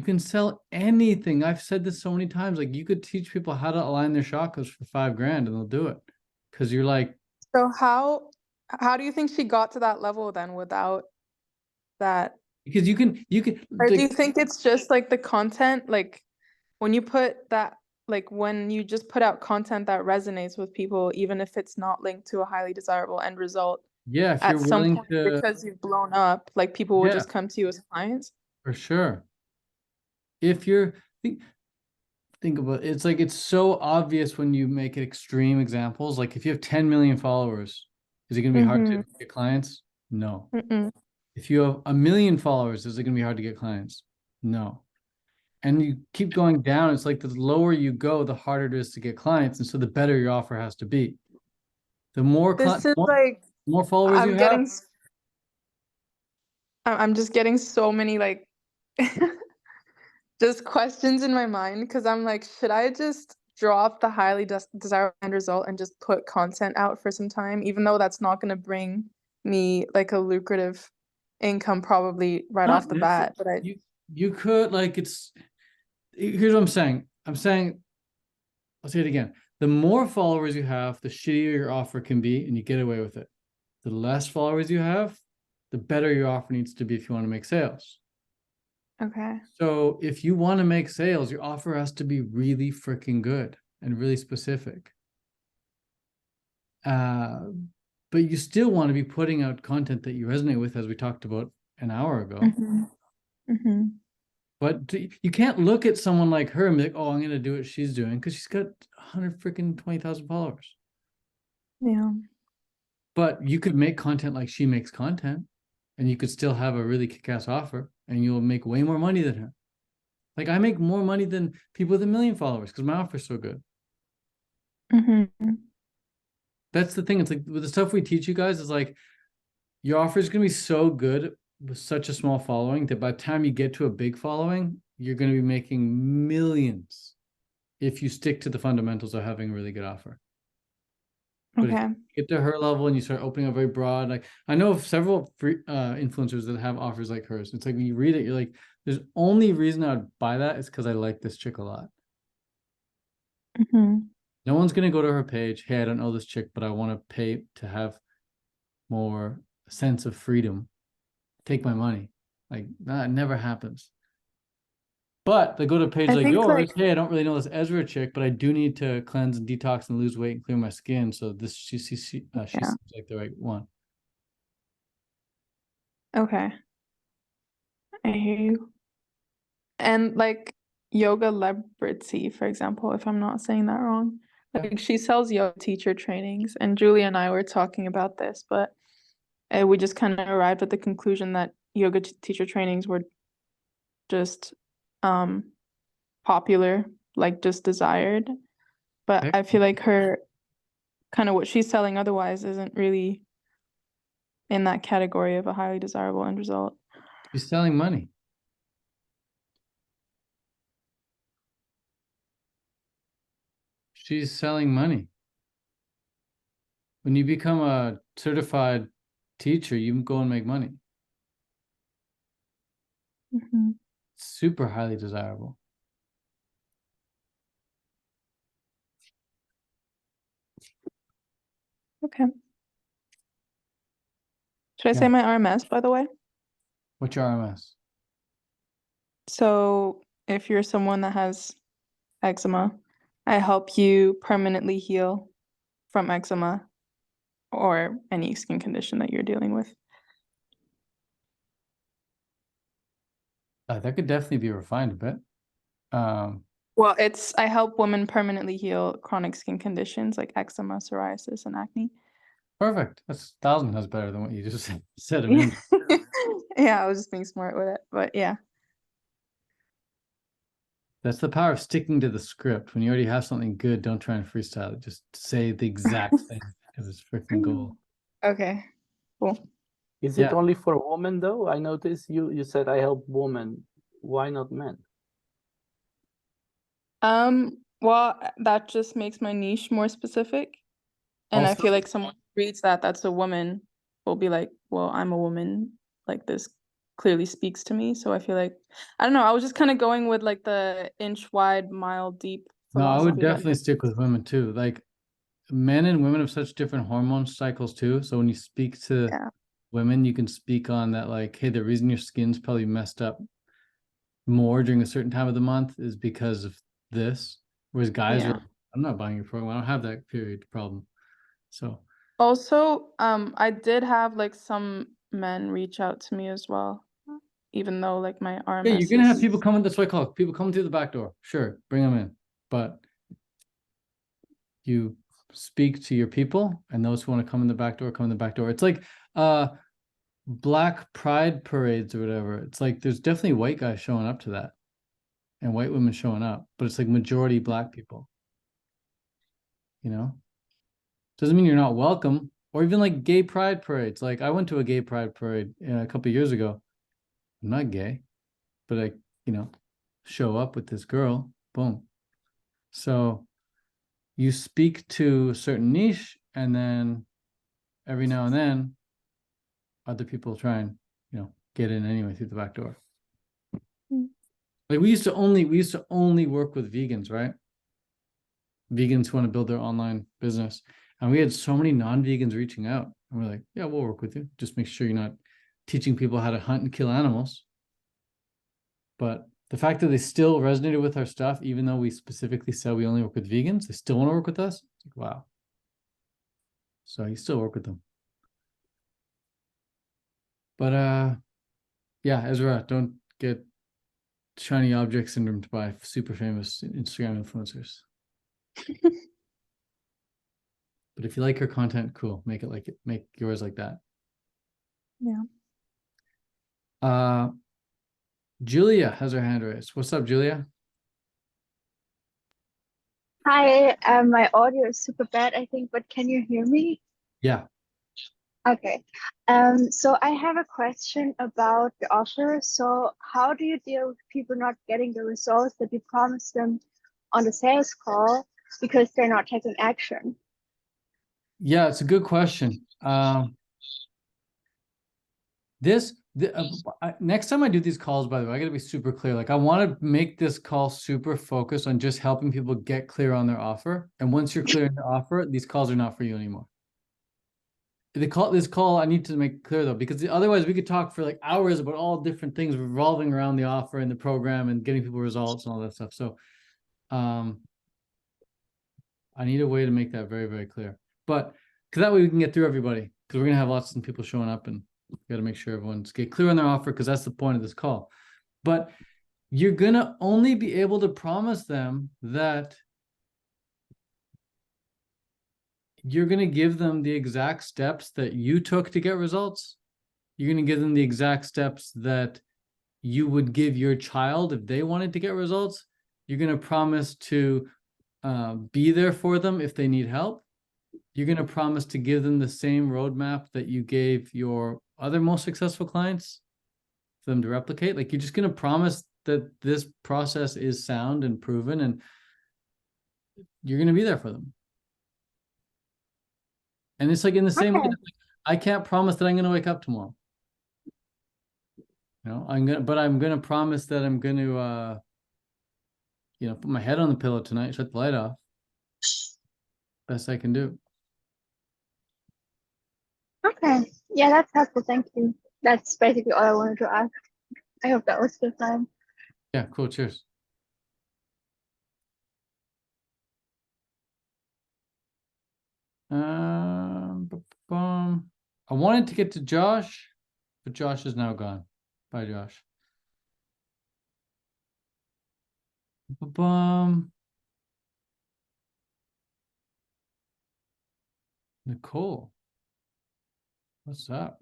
can sell anything. I've said this so many times. Like, you could teach people how to align their chakras for $5,000 and they'll do it. Because you're like, So how do you think she got to that level then without that? because you can Or do you think it's just like the content, like when you put that, like when you just put out content that resonates with people, even if it's not linked to a highly desirable end result, yeah, if at you're some willing point, to, because you've blown up, like people will just come to you as clients? for sure. If you're think about it, it's like it's so obvious when you make it extreme examples. Like if you have 10 million followers, is it going to be hard to get clients? No. If you have 1 million followers, is it going to be hard to get clients? No. And you keep going down. It's like the lower you go, the harder it is to get clients. And so the better your offer has to be. The more more followers you have. I'm just getting so many like just questions in my mind, because I'm like, should I just drop the highly desirable end result and just put content out for some time, even though that's not going to bring me like a lucrative income probably right off the bat? But you could, like, here's what I'm saying. I'll say it again. The more followers you have, the shittier your offer can be, and you get away with it. The less followers you have, the better your offer needs to be if you want to make sales. Okay. So if you want to make sales, your offer has to be really freaking good and really specific. But you still want to be putting out content that you resonate with, as we talked about an hour ago. Mm-hmm. Mm-hmm. But you can't look at someone like her and be like, oh, I'm going to do what she's doing, because she's got 120,000 followers. Yeah. But you could make content like she makes content, and you could still have a really kick-ass offer, and you'll make way more money than her. Like, I make more money than people with 1 million followers because my offer is so good. Mm-hmm. That's the thing. It's like with the stuff we teach you guys is like, your offer is going to be so good with such a small following that by the time you get to a big following, you're going to be making millions if you stick to the fundamentals of having a really good offer. But if Okay. you get to her level and you start opening up very broad, like I know of several free influencers that have offers like hers. It's like when you read it, you're like, there's only reason I would buy that is because I like this chick a lot. Mm-hmm. No one's going to go to her page, hey, I don't know this chick, but I want to pay to have more sense of freedom. Take my money. Like, that never happens. But they go to a page I like think, yours, like, hey, I don't really know this Ezra chick, but I do need to cleanse and detox and lose weight and clear my skin. So this she seems like the right one. okay. I hear you. And like Yoga Celebrity, for example, if I'm not saying that wrong, like she sells yoga teacher trainings, and Julie and I were talking about this, but we just kind of arrived at the conclusion that yoga teacher trainings were just popular, like just desired. But Okay. I feel like her kind of what she's selling otherwise isn't really in that category of a highly desirable end result. She's selling money. She's selling money. When you become a certified teacher, you can go and make money. Mm-hmm. Super highly desirable. Okay. Should I say Yeah. my RMS, by the way? What's your RMS? So if you're someone that has eczema, I help you permanently heal from eczema or any skin condition that you're dealing with. That could definitely be refined a bit. Well, I help women permanently heal chronic skin conditions like eczema, psoriasis, and acne. Perfect. That's 1,000 times better than what you just said a minute ago. Yeah, I was just being smart with it, but yeah. That's the power of sticking to the script. When you already have something good, don't try and freestyle it. Just say the exact thing because it's freaking gold. Okay, cool. Is it Yeah. only for women though? I noticed you said I help women. Why not men? Well, that just makes my niche more specific. And I Also- feel like someone reads that's a woman will be like, well, I'm a woman. Like this clearly speaks to me. So I feel like, I don't know, I was just kind of going with like the inch wide, mile deep No, I would philosophy. definitely stick with women too. Like men and women have such different hormone cycles too. So when you speak to Yeah. women, you can speak on that, like, hey, the reason your skin's probably messed up more during a certain time of the month is because of this. Whereas guys are, I'm not buying your program. I don't have that period problem. So Also, I did have like some men reach out to me as well, even though like my RMS yeah, you're gonna have is- people coming. That's what I call it. People coming through the back door. Sure, bring them in, but you speak to your people, and those who want to come in the back door come in the back door. It's like Black Pride parades or whatever. It's like there's definitely white guys showing up to that, and white women showing up, but it's like majority Black people. You know, doesn't mean you're not welcome. Or even like gay pride parades. Like I went to a gay pride parade a couple of years ago. I'm not gay, but I, show up with this girl. Boom. So you speak to a certain niche, and then every now and then other people try and, get in anyway through the back door. Mm. Like we used to only work with vegans, right? Vegans who want to build their online business. And we had so many non-vegans reaching out. And we're like, yeah, we'll work with you. Just make sure you're not teaching people how to hunt and kill animals. But the fact that they still resonated with our stuff, even though we specifically said we only work with vegans, they still want to work with us. It's like, wow. So you still work with them. But yeah, Ezra, don't get shiny object syndrome by super famous Instagram influencers. But if you like her content, cool. Make it like it. Make yours like that. Yeah. Julia has her hand raised. What's up, Julia? Hi, my audio is super bad, I think, but can you hear me? Yeah. Okay. So I have a question about the offer. So how do you deal with people not getting the results that you promised them on the sales call because they're not taking action? Yeah, it's a good question. Next time I do these calls, by the way, I got to be super clear. Like, I want to make this call super focused on just helping people get clear on their offer. And once you're clear on your offer, these calls are not for you anymore. This call, I need to make clear though, because otherwise we could talk for like hours about all different things revolving around the offer and the program and getting people results and all that stuff. So, I need a way to make that very, very clear. But because that way we can get through everybody, because we're gonna have lots of people showing up, and we got to make sure everyone's get clear on their offer, because that's the point of this call. But you're gonna only be able to promise them that you're gonna give them the exact steps that you took to get results. You're gonna give them the exact steps that you would give your child if they wanted to get results. You're gonna promise to be there for them if they need help. You're going to promise to give them the same roadmap that you gave your other most successful clients for them to replicate. Like, you're just going to promise that this process is sound and proven, and you're going to be there for them. And it's like in the same way, I can't promise that I'm going to wake up tomorrow. You know, I'm going to promise that I'm going to, put my head on the pillow tonight, shut the light off. Best I can do. Okay. Yeah, that's helpful. Thank you. That's basically all I wanted to ask. I hope that was good time. Yeah, cool. Cheers. I wanted to get to Josh, but Josh is now gone. Bye, Josh. Nicole, what's up?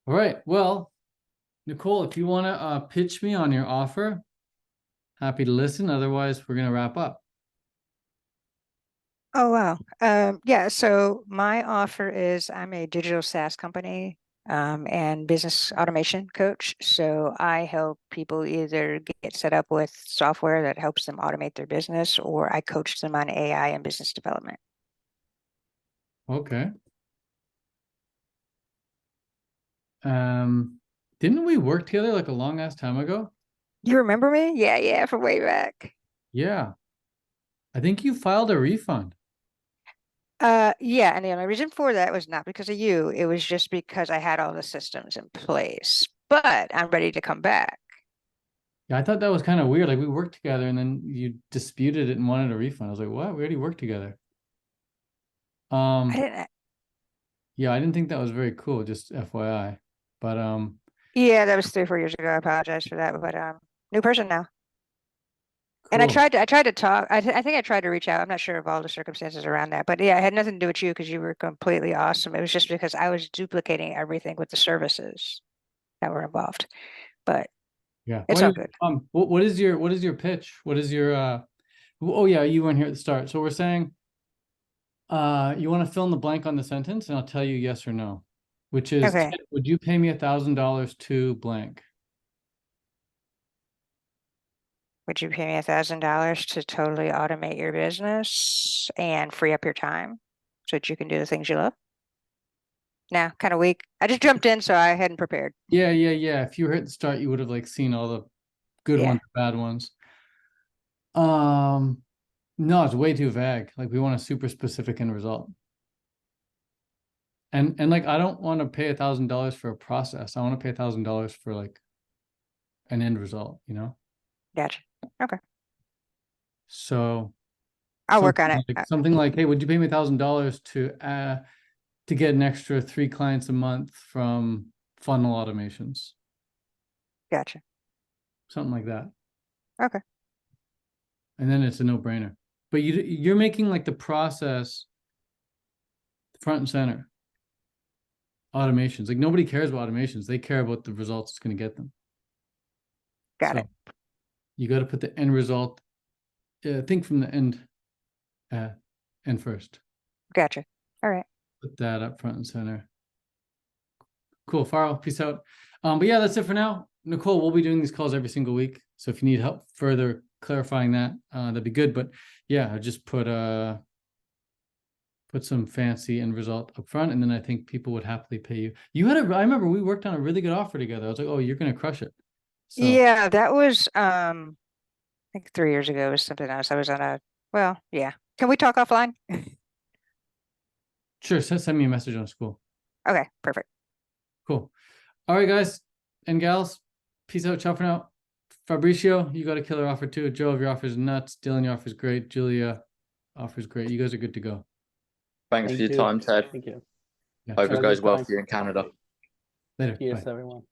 All right. Well, Nicole, if you want to pitch me on your offer, happy to listen. Otherwise, we're going to wrap up. Oh, wow. Yeah, so my offer is I'm a digital SaaS company and business automation coach. So I help people either get set up with software that helps them automate their business, or I coach them on AI and business development. Okay. Didn't we work together like a long ass time ago? You remember me? Yeah, from way back. Yeah. I think you filed a refund. Yeah, and the only reason for that was not because of you. It was just because I had all the systems in place. But I'm ready to come back. Yeah, I thought that was kind of weird. Like, we worked together and then you disputed it and wanted a refund. I was like, what? We already worked together. I didn't. Yeah, I didn't think that was very cool, just FYI. But Yeah, that was 3 or 4 years ago. I apologize for that, but new person now. And I cool. tried to talk. I think I tried to reach out. I'm not sure of all the circumstances around that, but yeah, it had nothing to do with you because you were completely awesome. It was just because I was duplicating everything with the services that were involved. But Yeah, it's all good. What is your pitch? What is your oh yeah, you weren't here at the start. So we're saying you want to fill in the blank on the sentence, and I'll tell you yes or no, which is, Okay. would you pay me $1,000 to blank? Would you pay me $1,000 to totally automate your business and free up your time so that you can do the things you love? Nah, kind of weak. I just jumped in, so I hadn't prepared. Yeah. If you were at the start, you would have like seen all the good Yeah. ones, bad ones. No, it's way too vague. Like we want a super specific end result. And like I don't want to pay $1,000 for a process. I want to pay $1,000 for like an end result, you know? Gotcha. Okay. So I'll work on it. something like, hey, would you pay me $1,000 to get an extra 3 clients a month from funnel automations? Gotcha. Something like that. Okay. And then it's a no-brainer. But you're making like the process front and center. Automations. Like nobody cares about automations. They care about the results it's going to get them. Got it. You got to put the end result. Think from the end first. Gotcha. All right. Put that up front and center. Cool. Farrell, peace out. But yeah, that's it for now. Nicole, we'll be doing these calls every single week. So if you need help further clarifying that, that'd be good. But yeah, I just put some fancy end result up front, and then I think people would happily pay you. I remember we worked on a really good offer together. I was like, oh, you're gonna crush it. So Yeah, that was I think 3 years ago was something else. I was on yeah. Can we talk offline? sure, send me a message on school. Okay, perfect. Cool. All right, guys and gals, peace out. Ciao for now. Fabricio, you got a killer offer too. Joe, your offer is nuts. Dylan, your offer is great. Julia, offer is great. You guys are good to go. Thanks for your time, Ted. Thank you. Yeah, Hope Have it a goes good well time. for you in Canada. later. Cheers, Bye. everyone.